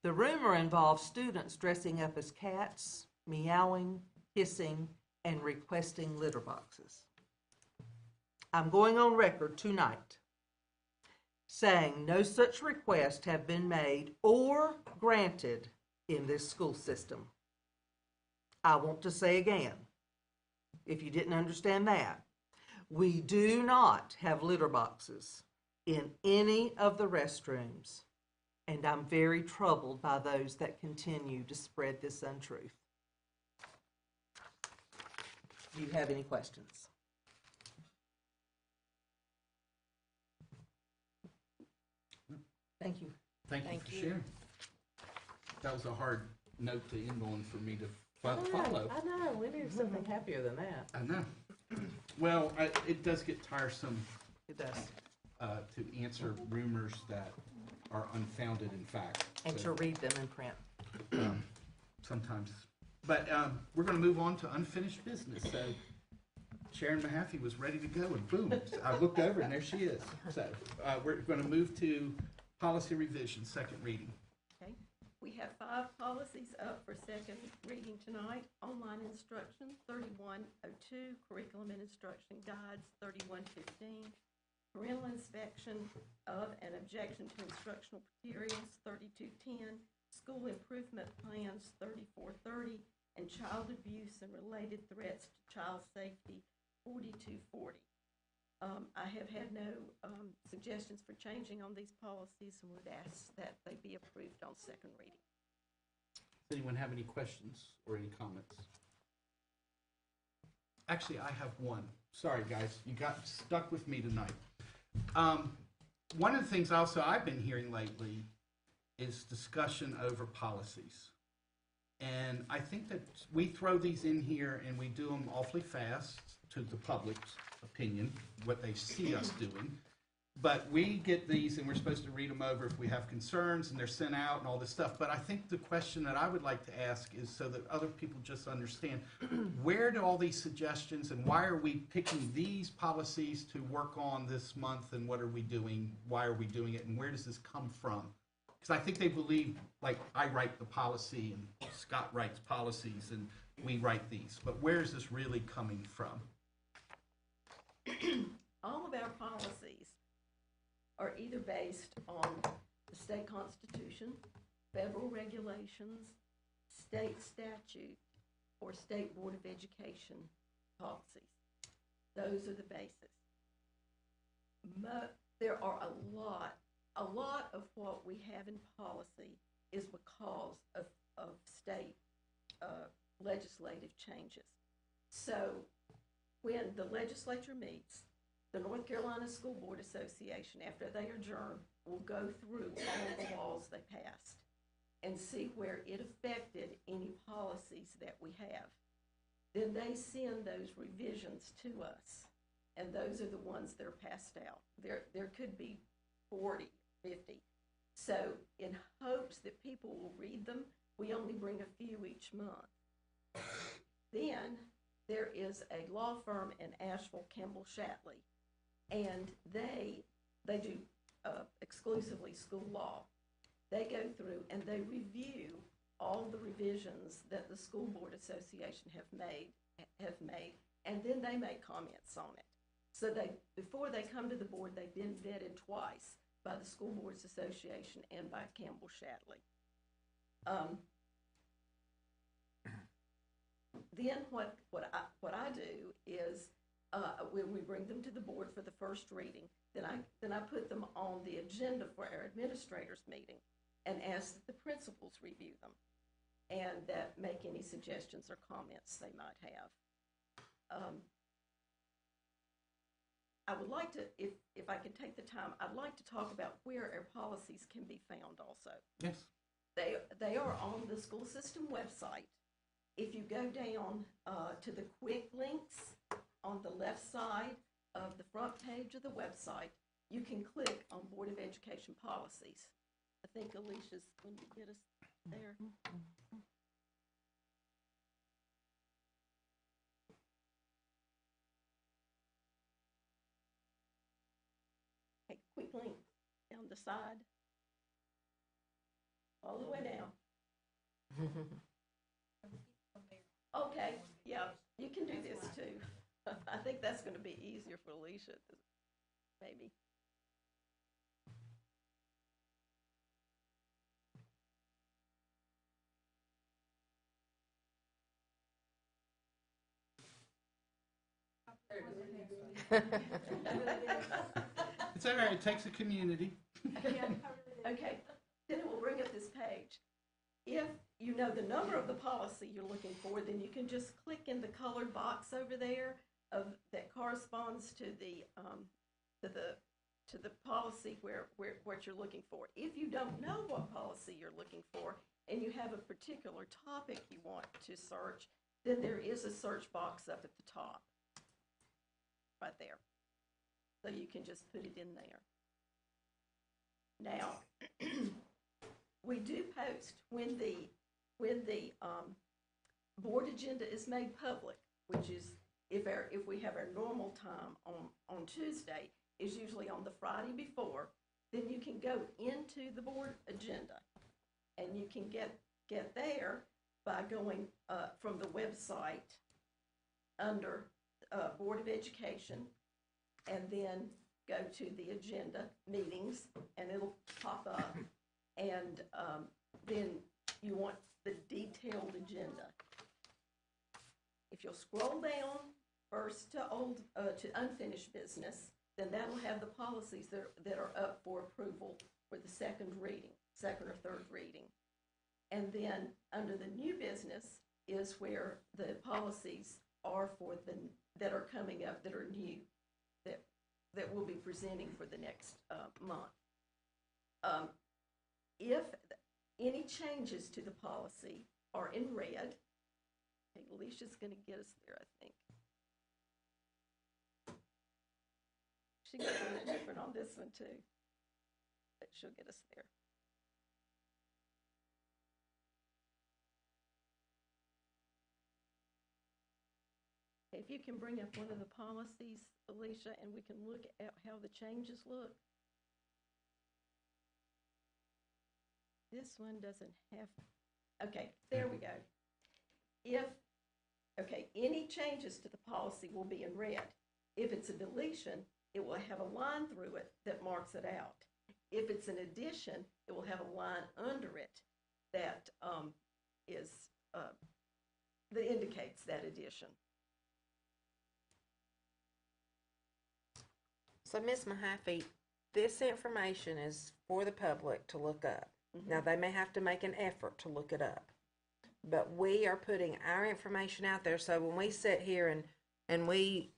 The rumor involves students dressing up as cats, meowing, hissing, and requesting litter boxes. I'm going on record tonight saying no such request have been made or granted in this school system. I want to say again, if you didn't understand that, we do not have litter boxes in any of the restrooms, and I'm very troubled by those that continue to spread this untruth. Do you have any questions? Thank you. Thank you Thank for you. sharing. That was a hard note to end on for me to follow. I know, we need something happier than that. I know. Well, it does get tiresome It does. to answer rumors that are unfounded in fact. And So, to read them in print. sometimes. But we're going to move on to unfinished business. So Sharon Mahaffey was ready to go, and boom, I looked over and there she is. So we're going to move to policy revision, second reading. Okay, we have 5 policies up for second reading tonight. Online instruction, 3102, curriculum and instruction guides, 3115, parental inspection of and objection to instructional materials, 3210, school improvement plans, 3430, and child abuse and related threats to child safety, 4240. I have had no suggestions for changing on these policies and would ask that they be approved on second reading. Does anyone have any questions or any comments? Actually, I have one. Sorry, guys, you got stuck with me tonight. One of the things also I've been hearing lately is discussion over policies. And I think that we throw these in here and we do them awfully fast to the public's opinion, what they see us doing. But we get these and we're supposed to read them over if we have concerns, and they're sent out and all this stuff. But I think the question that I would like to ask is, so that other people just understand, where do all these suggestions and why are we picking these policies to work on this month, and what are we doing? Why are we doing it, and where does this come from? Because I think they believe, like, I write the policy and Scott writes policies and we write these. But where is this really coming from? All of our policies are either based on the state constitution, federal regulations, state statute, or state board of education policies. Those are the basis. There are a lot of what we have in policy is because of state legislative changes. So when the legislature meets, the North Carolina School Board Association, after they adjourn, will go through all the laws they passed and see where it affected any policies that we have. Then they send those revisions to us, and those are the ones that are passed out. There could be 40, 50. So in hopes that people will read them, we only bring a few each month. Then there is a law firm in Asheville, Campbell Shatley, and they do exclusively school law. They go through and they review all the revisions that the School Board Association have made, and then they make comments on it. So before they come to the board, they've been vetted twice by the School Boards Association and by Campbell Shatley. Then what I do is when we bring them to the board for the first reading, then I put them on the agenda for our administrators meeting and ask that the principals review them and that make any suggestions or comments they might have. I would like to, if I could take the time, I'd like to talk about where our policies can be found also. Yes. They are on the school system website. If you go down to the quick links on the left side of the front page of the website, you can click on Board of Education policies. I think Alicia's going to get us there. Okay, quick link down the side, all the way down. Okay, yeah, you can do this too. I think that's going to be easier for Alicia, maybe. It's all right, it takes a community. Okay, then it will bring up this page. If you know the number of the policy you're looking for, then you can just click in the colored box over there that corresponds to the policy where what you're looking for. If you don't know what policy you're looking for and you have a particular topic you want to search, then there is a search box up at the top, right there. So you can just put it in there. Now, we do post when the board agenda is made public, which is if we have our normal time on Tuesday, is usually on the Friday before. Then you can go into the board agenda, and you can get there by going from the website under Board of Education, and then go to the agenda meetings, and it'll pop up. And then you want the detailed agenda. If you'll scroll down first to unfinished business, then that'll have the policies that are up for approval for the second or third reading. And then under the new business is where the policies are that are coming up, that are new, that we'll be presenting for the next month. If any changes to the policy are in red, okay, Alicia's going to get us there, I think. She got a little different on this one too, but she'll get us there. If you can bring up one of the policies, Alicia, and we can look at how the changes look. This one doesn't have, okay, there we go. Any changes to the policy will be in red. If it's a deletion, it will have a line through it that marks it out. If it's an addition, it will have a line under it that that indicates that addition. So, Ms. Mahaffey, this information is for the public to look up. Mm-hmm. Now, they may have to make an effort to look it up, but we are putting our information out there. So when we sit here and we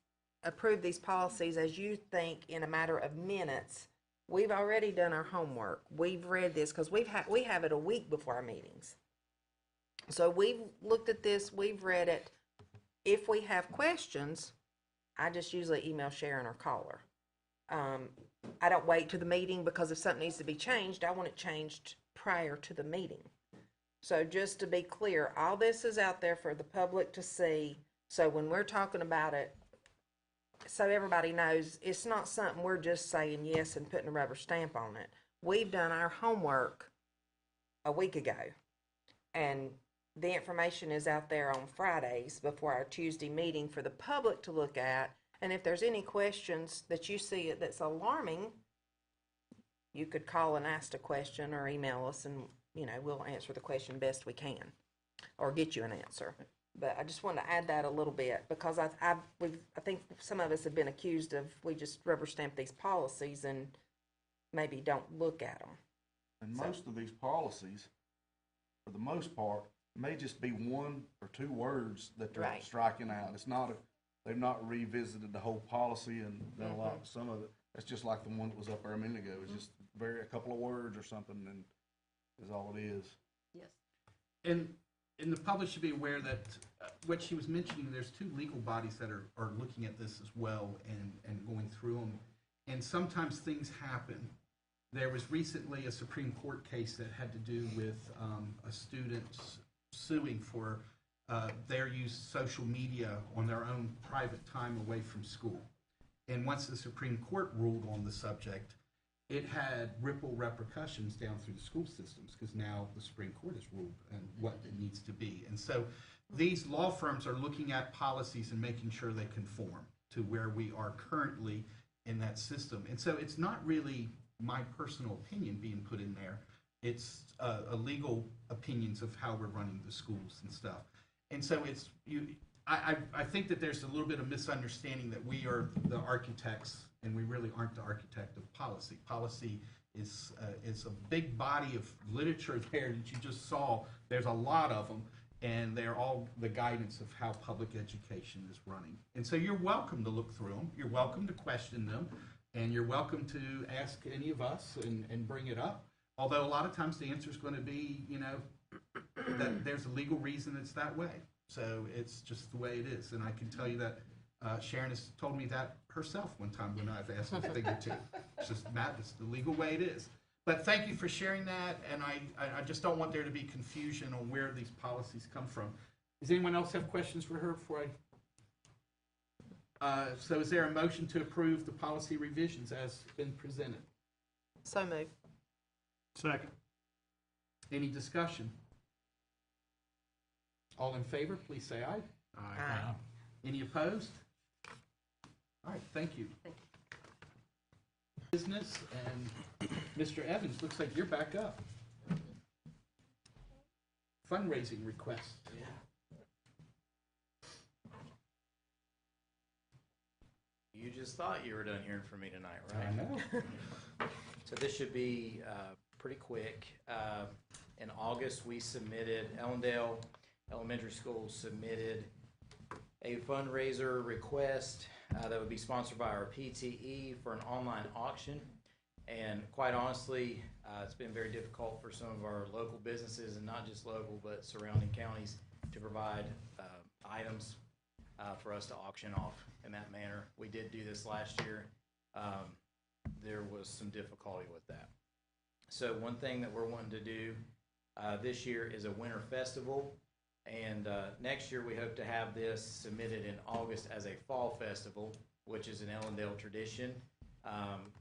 approve these policies, as you think, in a matter of minutes, we've already done our homework. We've read this because we have it a week before our meetings. So we've looked at this, we've read it. If we have questions, I just usually email Sharon or call her. I don't wait to the meeting, because if something needs to be changed, I want it changed prior to the meeting. So just to be clear, all this is out there for the public to see. So when we're talking about it, so everybody knows, it's not something we're just saying yes and putting a rubber stamp on it. We've done our homework a week ago, and the information is out there on Fridays before our Tuesday meeting for the public to look at. And if there's any questions that you see that's alarming, you could call and ask a question or email us, and we'll answer the question best we can or get you an answer. But I just wanted to add that a little bit, because I think some of us have been accused of we just rubber stamp these policies and maybe don't look at them. And most of these policies, for the most part, may just be one or two words that they're Right. striking out. It's not they've not revisited the whole policy and done a lot. Some of it, it's just like the one that was up there a minute ago. It's just a couple of words or something, and is all it is. Yes. And the public should be aware that what she was mentioning, there's two legal bodies that are looking at this as well and going through them. And sometimes things happen. There was recently a Supreme Court case that had to do with a student suing for their use of social media on their own private time away from school. And once the Supreme Court ruled on the subject, it had ripple repercussions down through the school systems, because now the Supreme Court has ruled and what it needs to be. And so these law firms are looking at policies and making sure they conform to where we are currently in that system. And so it's not really my personal opinion being put in there. It's a legal opinions of how we're running the schools and stuff. And so I think that there's a little bit of misunderstanding that we are the architects, and we really aren't the architect of policy. Policy is a big body of literature there that you just saw. There's a lot of them, and they're all the guidance of how public education is running. And so you're welcome to look through them. You're welcome to question them, and you're welcome to ask any of us and bring it up. Although a lot of times the answer is going to be, that there's a legal reason it's that way. So it's just the way it is. And I can tell you that Sharon has told me that herself one time when I've asked a thing or two. It's just that, it's the legal way it is. But thank you for sharing that, and I just don't want there to be confusion on where these policies come from. Does anyone else have questions for her before so is there a motion to approve the policy revisions as been presented? So moved. Second. Any discussion? All in favor, please say aye. Aye. Any opposed? All right, thank you. Business, and Mr. Evans, looks like you're back up. Fundraising request. You just thought you were done hearing from me tonight, right? I know. So this should be pretty quick. In August, we submitted, Ellendale Elementary School submitted a fundraiser request that would be sponsored by our PTE for an online auction. And quite honestly, it's been very difficult for some of our local businesses, and not just local, but surrounding counties, to provide items for us to auction off in that manner. We did do this last year. There was some difficulty with that. So one thing that we're wanting to do this year is a winter festival. And next year we hope to have this submitted in August as a fall festival, which is an Ellendale tradition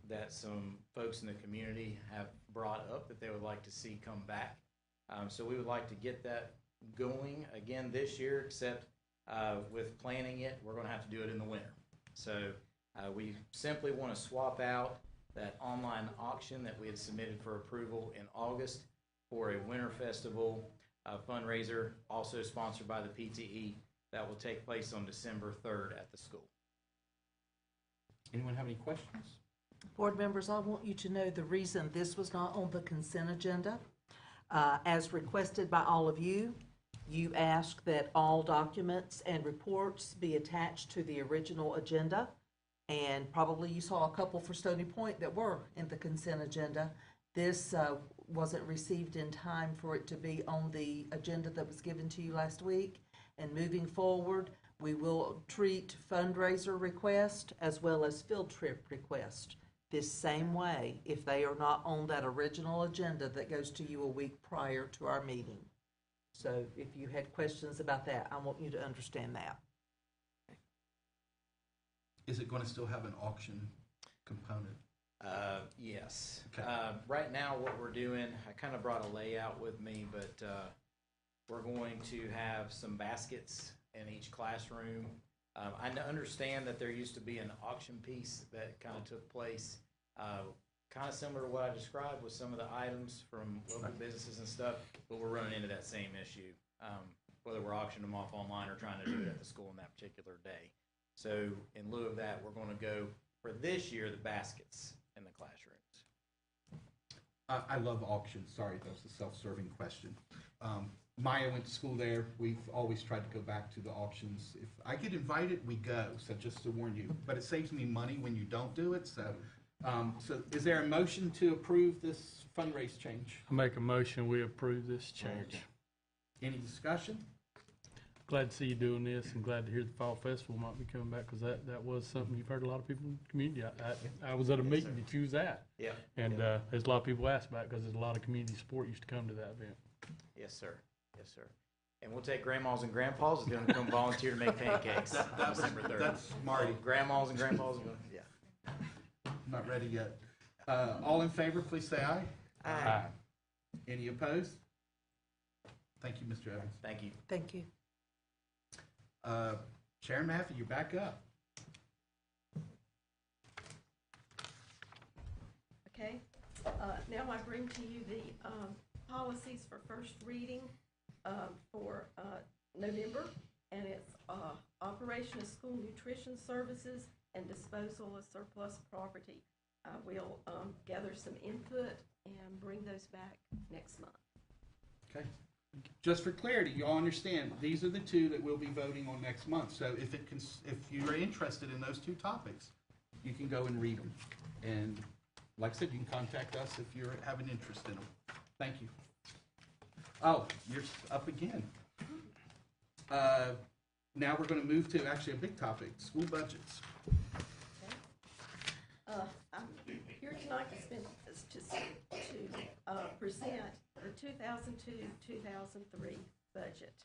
that some folks in the community have brought up that they would like to see come back. So we would like to get that going again this year, except with planning it, we're going to have to do it in the winter. So we simply want to swap out that online auction that we had submitted for approval in August for a winter festival fundraiser, also sponsored by the PTE, that will take place on December 3rd at the school. Anyone have any questions? Board members, I want you to know the reason this was not on the consent agenda. As requested by all of you, you asked that all documents and reports be attached to the original agenda. And probably you saw a couple for Stony Point that were in the consent agenda. This wasn't received in time for it to be on the agenda that was given to you last week. And moving forward, we will treat fundraiser request as well as field trip request this same way if they are not on that original agenda that goes to you a week prior to our meeting. So if you had questions about that, I want you to understand that. Is it going to still have an auction component? Yes. Okay. Right now, what we're doing, I kind of brought a layout with me, but we're going to have some baskets in each classroom. I understand that there used to be an auction piece that kind of took place, kind of similar to what I described with some of the items from local businesses and stuff, but we're running into that same issue, whether we're auctioning them off online or trying to do it at the school on that particular day. So in lieu of that, we're going to go, for this year, the baskets in the classrooms. I love auctions. Sorry, that was a self-serving question. Maya went to school there. We've always tried to go back to the auctions. If I get invited, we go, so just to warn you. But it saves me money when you don't do it, so. So is there a motion to approve this fundraise change? I make a motion, we approve this change. Any discussion? Glad to see you doing this, and glad to hear the Fall Festival might be coming back, because that was something you've heard a lot of people in the community. I was at a meeting that you was at. Yeah. And there's a lot of people asked about it, because there's a lot of community support used to come to that event. Yes, sir. Yes, sir. And we'll take grandmas and grandpas who's going to come volunteer to make pancakes December 3rd. That's Marty. Grandmas and grandpas are going to, yeah. I'm not ready yet. All in favor, please say aye. Aye. Any opposed? Thank you, Mr. Evans. Thank you. Thank you. Sharon Maffey, you're back up. Okay, now I bring to you the policies for first reading for November. and it's operation of school nutrition services and disposal of surplus property. We'll gather some input and bring those back next month. Okay. Just for clarity, you all understand, these are the two that we'll be voting on next month. So if you're interested in those two topics, you can go and read them. And like I said, you can contact us if you have an interest in them. Thank you. Oh, you're up again. Now we're going to move to actually a big topic, school budgets. I'm here tonight to present the 2002-2003 budget.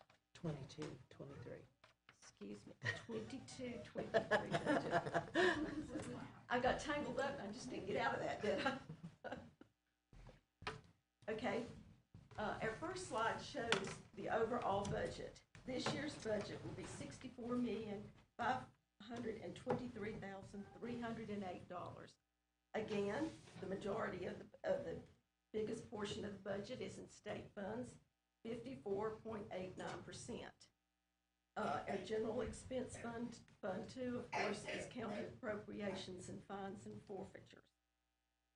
22, 23. Excuse me, 22-23 budget. I got tangled up and I just didn't get out of that, did I? Okay, our first slide shows the overall budget. This year's budget will be $64,523,308. Again, the majority of the biggest portion of the budget is in state funds, 54.89%. Our general expense fund 2, of course, is county appropriations and fines and forfeitures.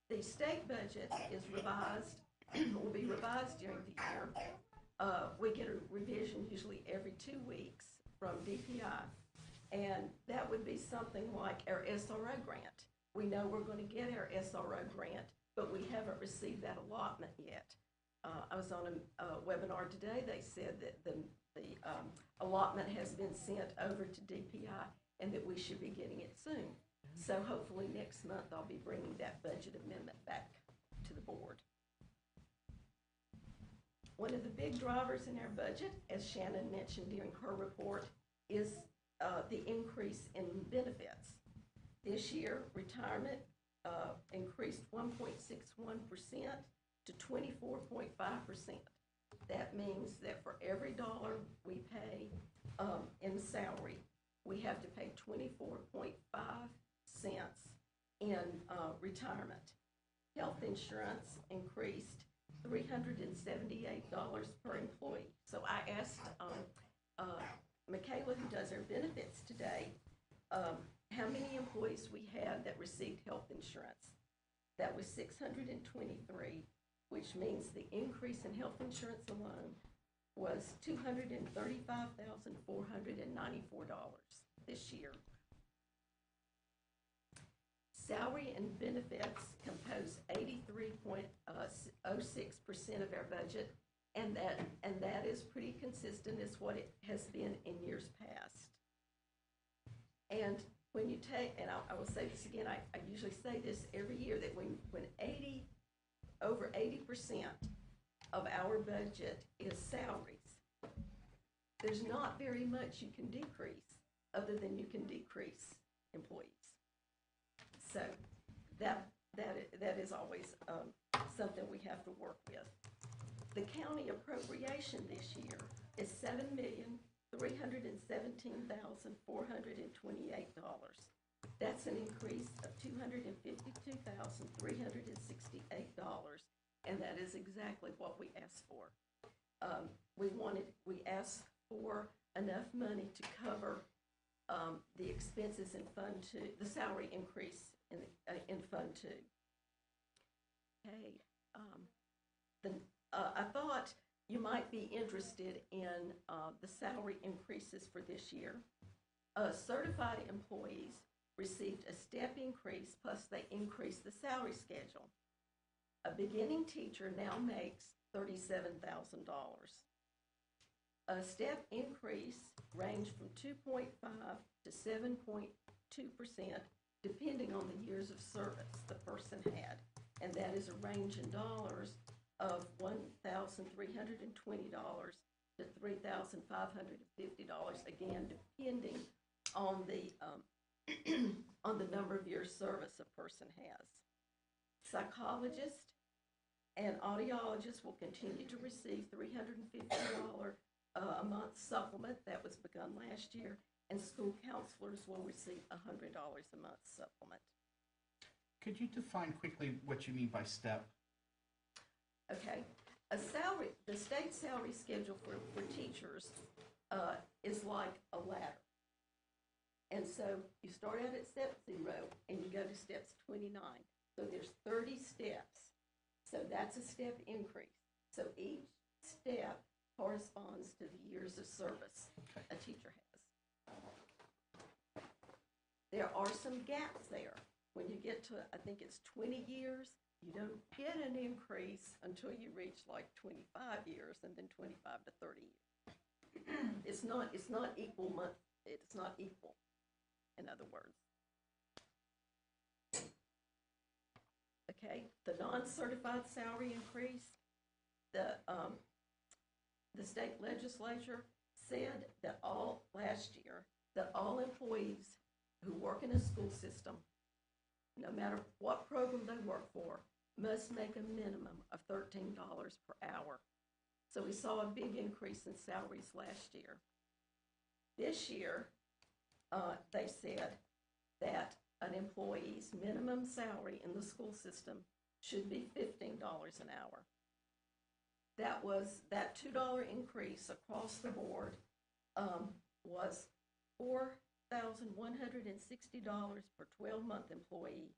The state budget is revised, will be revised during the year. We get a revision usually every 2 weeks from DPI, and that would be something like our SRO grant. We know we're going to get our SRO grant, but we haven't received that allotment yet. I was on a webinar today. They said that the allotment has been sent over to DPI and that we should be getting it soon. So hopefully next month I'll be bringing that budget amendment back to the board. One of the big drivers in our budget, as Shannon mentioned during her report, is the increase in benefits. This year, retirement increased 1.61% to 24.5%. That means that for every dollar we pay in salary, we have to pay 24.5 cents in retirement. Health insurance increased $378 per employee. So I asked Michaela, who does our benefits today, how many employees we had that received health insurance. That was 623, which means the increase in health insurance alone was $235,494 this year. Salary and benefits compose 83.06% of our budget, and that is pretty consistent as what it has been in years past. And when you take, and I will say this again, I usually say this every year, that when over 80% of our budget is salaries, there's not very much you can decrease other than you can decrease employees. So that is always something we have to work with. The county appropriation this year is $7,317,428. That's an increase of $252,368, and that is exactly what we asked for. We asked for enough money to cover the expenses in Fund 2, the salary increase in Fund 2. Okay, I thought you might be interested in the salary increases for this year. Certified employees received a step increase, plus they increased the salary schedule. A beginning teacher now makes $37,000. A step increase ranged from 2.5 to 7.2%, depending on the years of service the person had. And that is a range in dollars of $1,320 to $3,550, again, depending on the on the number of years service a person has. Psychologists and audiologists will continue to receive $350 a month supplement. That was begun last year. And school counselors will receive $100 a month supplement. Could you define quickly what you mean by step? Okay, the state salary schedule for teachers is like a ladder. And so you start out at step 0 and you go to steps 29. So there's 30 steps. So that's a step increase. So each step corresponds to the years of service a teacher has. There are some gaps there. When you get to, I think it's 20 years, you don't get an increase until you reach like 25 years and then 25 to 30 years. It's not equal month. It's not equal, in other words. Okay, the non-certified salary increase, the state legislature said that last year, that all employees who work in a school system, no matter what program they work for, must make a minimum of $13 per hour. So we saw a big increase in salaries last year. This year, they said that an employee's minimum salary in the school system should be $15 an hour. That $2 increase across the board was $4,160 per 12-month employee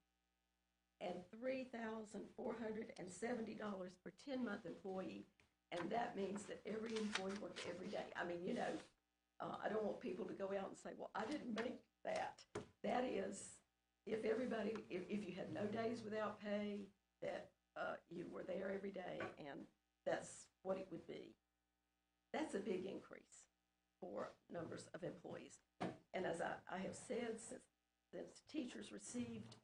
and $3,470 per 10-month employee, and that means that every employee worked every day. I mean, you know, I don't want people to go out and say, well, I didn't make that. That is, if you had no days without pay, that you were there every day, and that's what it would be. That's a big increase for numbers of employees. And as I have said, since teachers received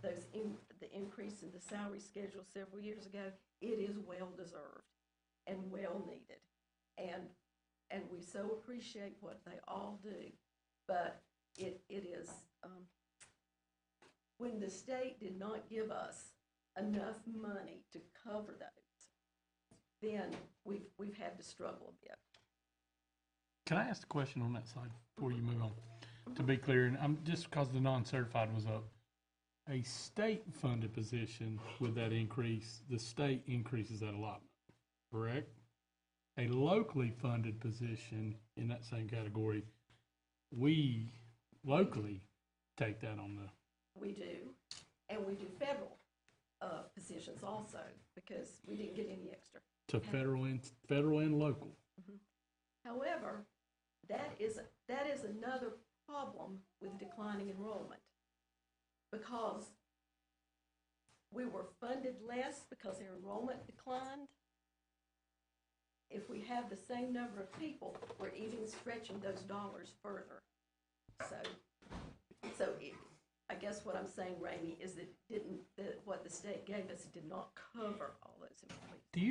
the increase in the salary schedule several years ago, it is well deserved and well needed. And we so appreciate what they all do. But it is, when the state did not give us enough money to cover those, then we've had to struggle a bit. Can I ask a question on that side before you move on? To be clear, and I'm just because the non-certified was up, a state-funded position with that increase, the state increases that allotment, correct? A locally funded position in that same category, we locally take that on the. We do, and we do federal positions also because we didn't get any extra. To federal and local. Mm-hmm. However, that is another problem with declining enrollment, because we were funded less because their enrollment declined. If we have the same number of people, we're even stretching those dollars further. So I guess what I'm saying, Ramey, is that what the state gave us did not cover all those employees. Do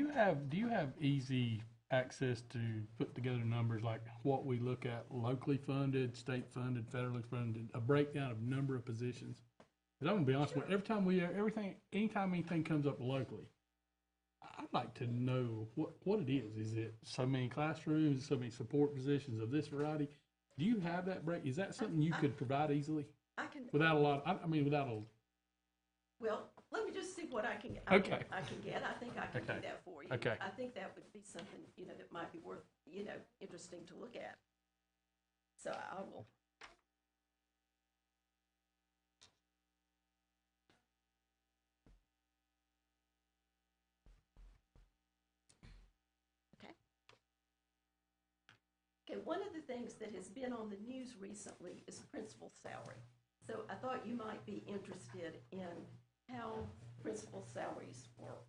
you have easy access to put together numbers like what we look at locally funded, state funded, federally funded, a breakdown of number of positions? Because I'm gonna be honest with you, anytime anything comes up locally, I'd like to know what it is. Is it so many classrooms, so many support positions of this variety? Do you have that break? Is that something you could provide easily? I can. Without a lot, without a. Well, let me just see what I can get. Okay. I can get. I think I can do that for you. Okay. I think that would be something, that might be worth, interesting to look at. So I will. Okay, one of the things that has been on the news recently is principal salary. So I thought you might be interested in how principal salaries work.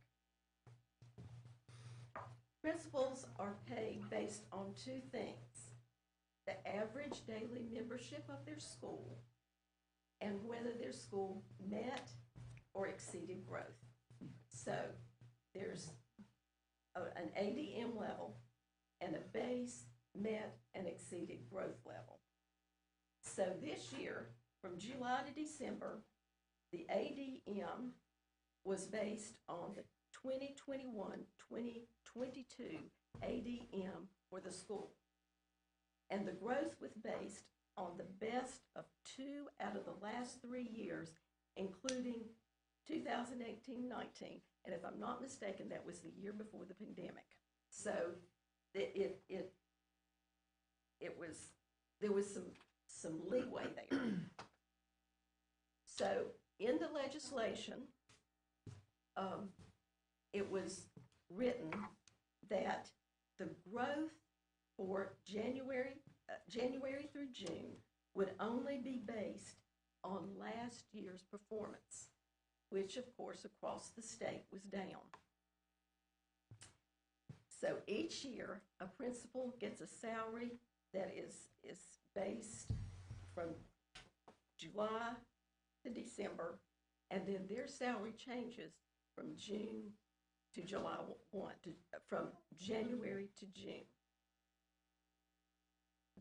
Principals are paid based on two things: the average daily membership of their school and whether their school met or exceeded growth. So there's an ADM level and a base, met, and exceeded growth level. So this year, from July to December, the ADM was based on the 2021-2022 ADM for the school. And the growth was based on the best of 2 out of the last 3 years, including 2018-19. And if I'm not mistaken, that was the year before the pandemic. So there was some leeway there. So in the legislation, it was written that the growth for January through June would only be based on last year's performance, which of course across the state was down. So each year, a principal gets a salary that is based from July to December, and then their salary changes from June to July 1, from January to June.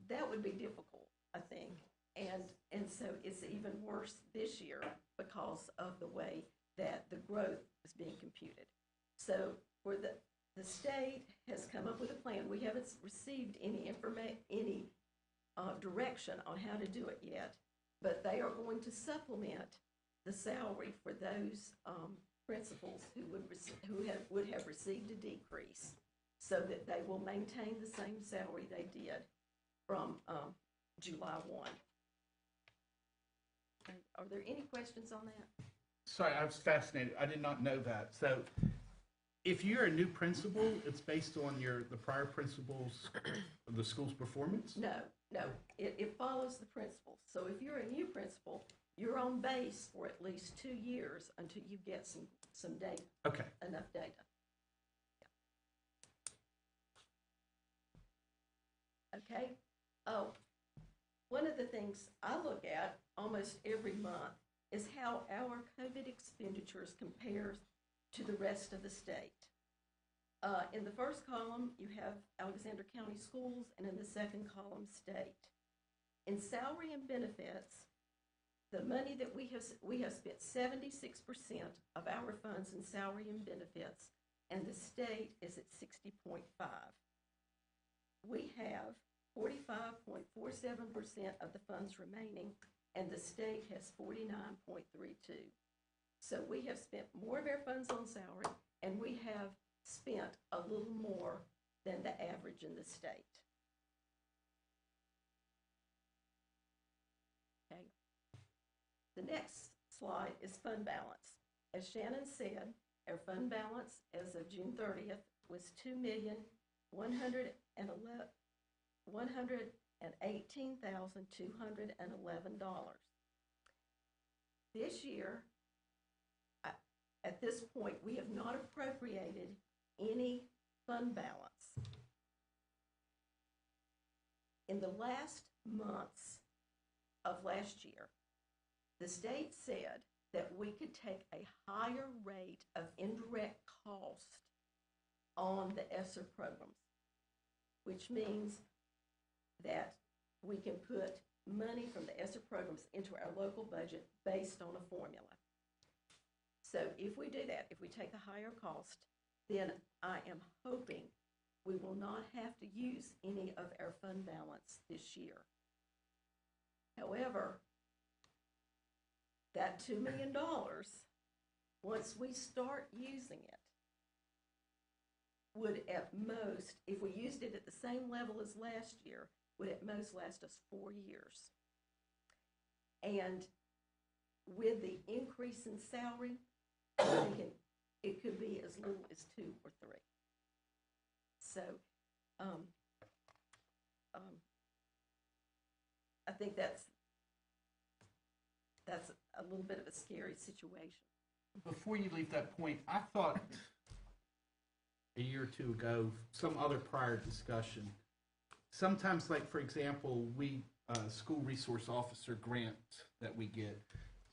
That would be difficult, I think, and so it's even worse this year because of the way that the growth is being computed. So for the state has come up with a plan. We haven't received any direction on how to do it yet, but they are going to supplement the salary for those principals who would have received a decrease, so that they will maintain the same salary they did from July 1. Are there any questions on that? Sorry, I was fascinated. I did not know that. So if you're a new principal, it's based on the prior principal's, the school's performance? No. It follows the principal. So if you're a new principal, you're on base for at least 2 years until you get some data. Okay. Enough data. Yeah. Okay. Oh, one of the things I look at almost every month is how our COVID expenditures compare to the rest of the state. In the first column, you have Alexander County Schools, and in the second column, state. In salary and benefits, the money that we have spent 76% of our funds in salary and benefits, and the state is at 60.5. We have 45.47% of the funds remaining, and the state has 49.32. So we have spent more of our funds on salary, and we have spent a little more than the average in the state. Okay. The next slide is fund balance. As Shannon said, our fund balance as of June 30th was $2,118,211. This year, at this point, we have not appropriated any fund balance. In the last months of last year, the state said that we could take a higher rate of indirect cost on the ESSER programs, which means that we can put money from the ESSER programs into our local budget based on a formula. So if we do that, if we take the higher cost, then I am hoping we will not have to use any of our fund balance this year. However, that $2 million, once we start using it, would at most, if we used it at the same level as last year, would at most last us 4 years. And with the increase in salary, I'm thinking it could be as little as 2 or 3. So, I think that's a little bit of a scary situation. Before you leave that point, I thought a year or two ago, some other prior discussion, sometimes, like, for example, school resource officer grant that we get,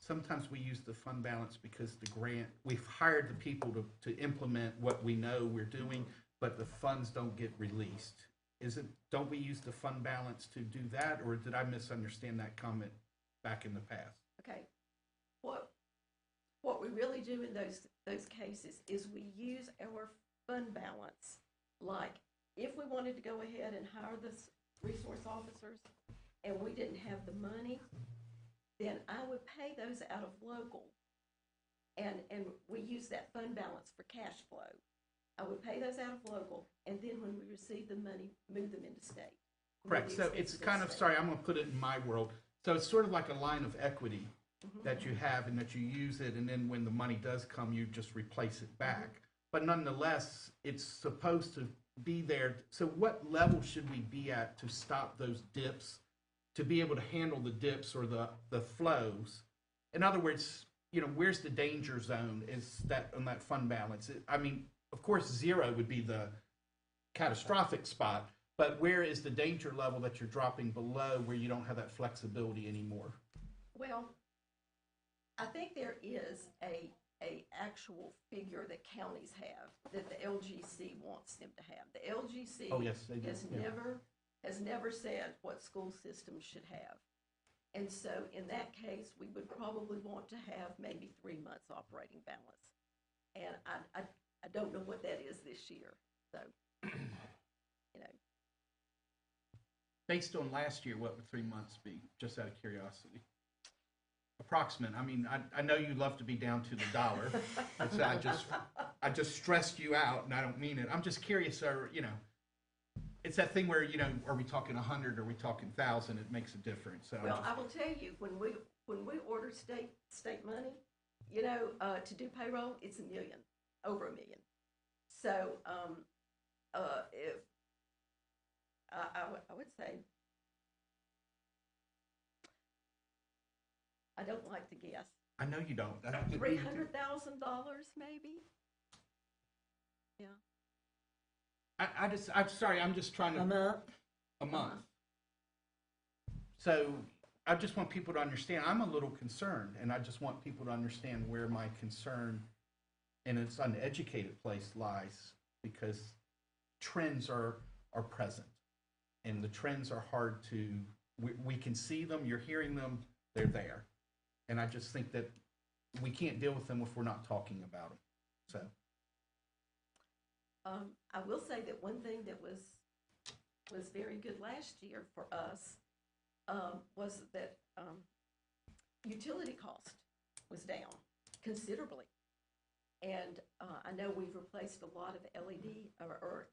sometimes we use the fund balance because the grant, we've hired the people to implement what we know we're doing, but the funds don't get released. Don't we use the fund balance to do that, or did I misunderstand that comment back in the past? Okay. What we really do in those cases is we use our fund balance, like if we wanted to go ahead and hire the resource officers and we didn't have the money, then I would pay those out of local, and we use that fund balance for cash flow. I would pay those out of local, and then when we receive the money, move them into state. Correct, the so it's expense of kind of, state. sorry, I'm gonna put it in my world. So it's sort of like a line of equity that you have and that you use it, and then when the money does come, you just replace it back. But nonetheless, it's supposed to be there. So what level should we be at to stop those dips, to be able to handle the dips or the flows? In other words, where's the danger zone? Is that on that fund balance? I mean, of course, 0 would be the catastrophic spot, but where is the danger level that you're dropping below where you don't have that flexibility anymore? Well, I think there is a actual figure that counties have that the LGC wants them to have. The LGC Oh, yes, they do. has never said what school systems should have. And so in that case, we would probably want to have maybe 3 months operating balance. And I don't know what that is this year, so, Based on last year, what would 3 months be, just out of curiosity? Approximate, I mean, I know you love to be down to the dollar, and so I just stressed you out, and I don't mean it. I'm just curious, it's that thing where, are we talking 100, are we talking 1,000? It makes a difference, so. well, I will tell you, when we order state money, to do payroll, it's $1 million, over $1 million. So, if, I would say, I don't like to guess. I know you don't. $300,000 maybe? Yeah. I'm sorry, I'm just trying to. A month? A month. So I just want people to understand, I'm a little concerned, and I just want people to understand where my concern in its uneducated place lies, because trends are present, and the trends are hard to, we can see them, you're hearing them, they're there. And I just think that we can't deal with them if we're not talking about them, so. I will say that one thing that was very good last year for us was that utility cost was down considerably. And I know we've replaced a lot of LED or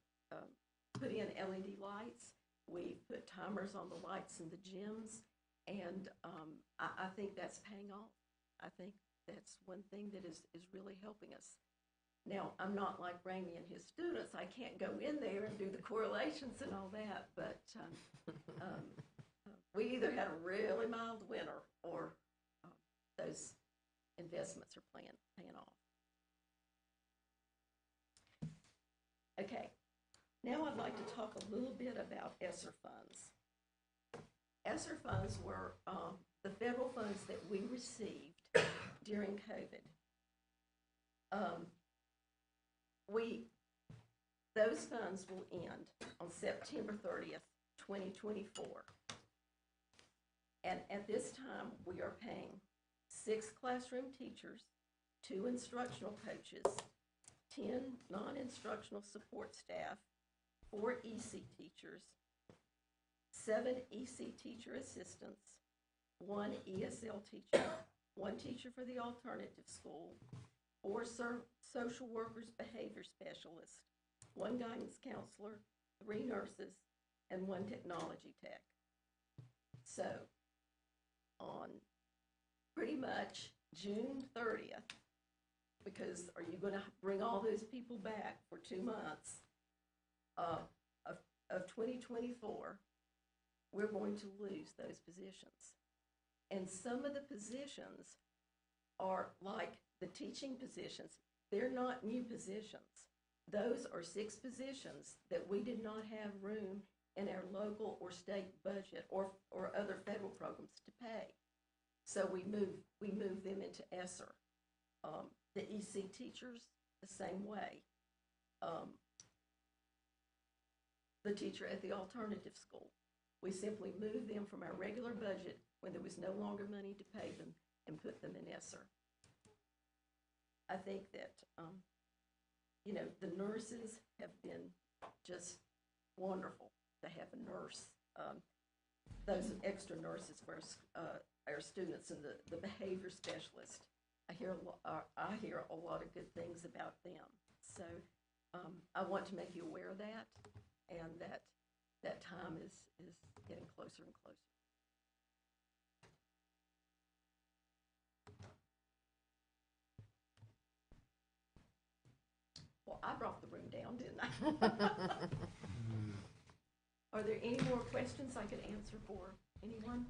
put in LED lights. We put timers on the lights in the gyms, and I think that's paying off. I think that's one thing that is really helping us. Now, I'm not like Ramey and his students. I can't go in there and do the correlations and all that, but we either had a really mild winter or those investments are paying off. Okay, now I'd like to talk a little bit about ESSER funds. ESSER funds were the federal funds that we received during COVID. Those funds will end on September 30th, 2024. And at this time, we are paying 6 classroom teachers, 2 instructional coaches, 10 non-instructional support staff, 4 EC teachers, 7 EC teacher assistants, 1 ESL teacher, 1 teacher for the alternative school, 4 social workers, behavior specialists, 1 guidance counselor, 3 nurses, and 1 technology tech. So, on pretty much June 30th, because are you going to bring all those people back for 2 months of 2024, we're going to lose those positions. And some of the positions are like the teaching positions. They're not new positions. Those are 6 positions that we did not have room in our local or state budget or other federal programs to pay. So we move them into ESSER. The EC teachers, the same way. The teacher at the alternative school, we simply moved them from our regular budget when there was no longer money to pay them and put them in ESSER. I think that, the nurses have been just wonderful to have a nurse. Those extra nurses for our students and the behavior specialist. I hear a lot of good things about them. So I want to make you aware of that, and that that time is getting closer and closer. Well, I brought the room down, didn't I? Are there any more questions I could answer for anyone?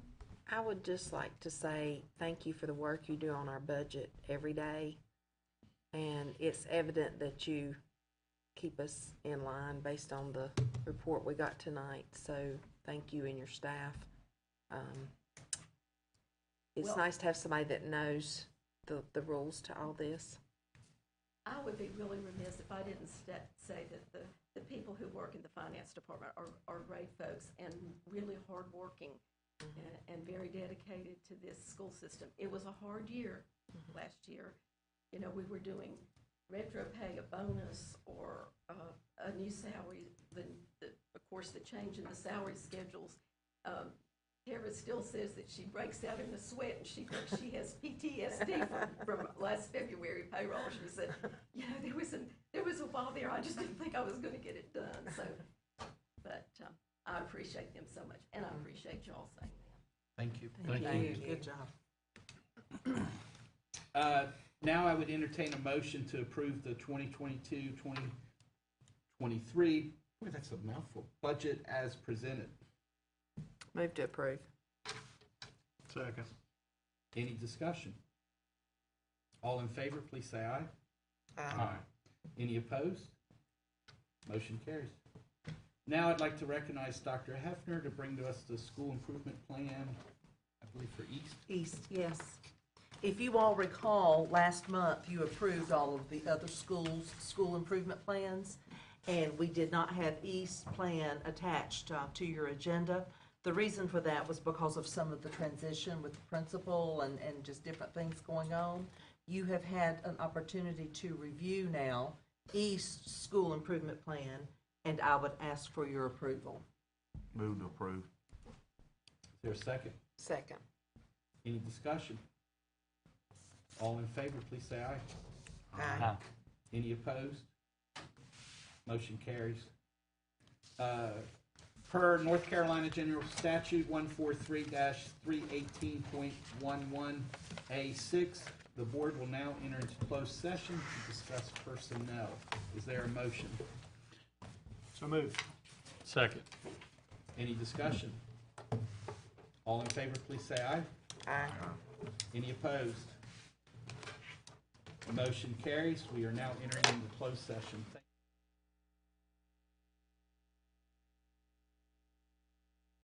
I would just like to say thank you for the work you do on our budget every day. And it's evident that you keep us in line based on the report we got tonight. So thank you and your staff. It's Well- nice to have somebody that knows the rules to all this. I would be really remiss if I didn't say that the people who work in the finance department are great folks and really hardworking and very dedicated to this school system. It was a hard year last year. You know, we were doing retro pay, a bonus, or a new salary. Of course, the change in the salary schedules. Tara still says that she breaks out in a sweat and she thinks she has PTSD from last February payroll. She said, you know, there was a while there I just didn't think I was going to get it done. So, but I appreciate them so much, and I appreciate y'all saying that. Thank you. Thank you. Good job. Now I would entertain a motion to approve the 2022-2023, boy, that's a mouthful, budget as presented. Move to approve. Second. Any discussion? All in favor, please say aye. Aye. Any opposed? Motion carries. Now I'd like to recognize Dr. Hefner to bring to us the school improvement plan, I believe for East. East, yes. If you all recall, last month you approved all of the other schools' school improvement plans, and we did not have East plan attached to your agenda. The reason for that was because of some of the transition with the principal and just different things going on. You have had an opportunity to review now East school improvement plan, and I would ask for your approval. Move to approve. Is there a second? Second. Any discussion? All in favor, please say aye. Aye. Any opposed? Motion carries. Per North Carolina General Statute 143-318.11A6, the board will now enter into closed session to discuss personnel. Is there a motion? So moved. Second. Any discussion? All in favor, please say aye. Aye. Any opposed? The motion carries. We are now entering into closed session.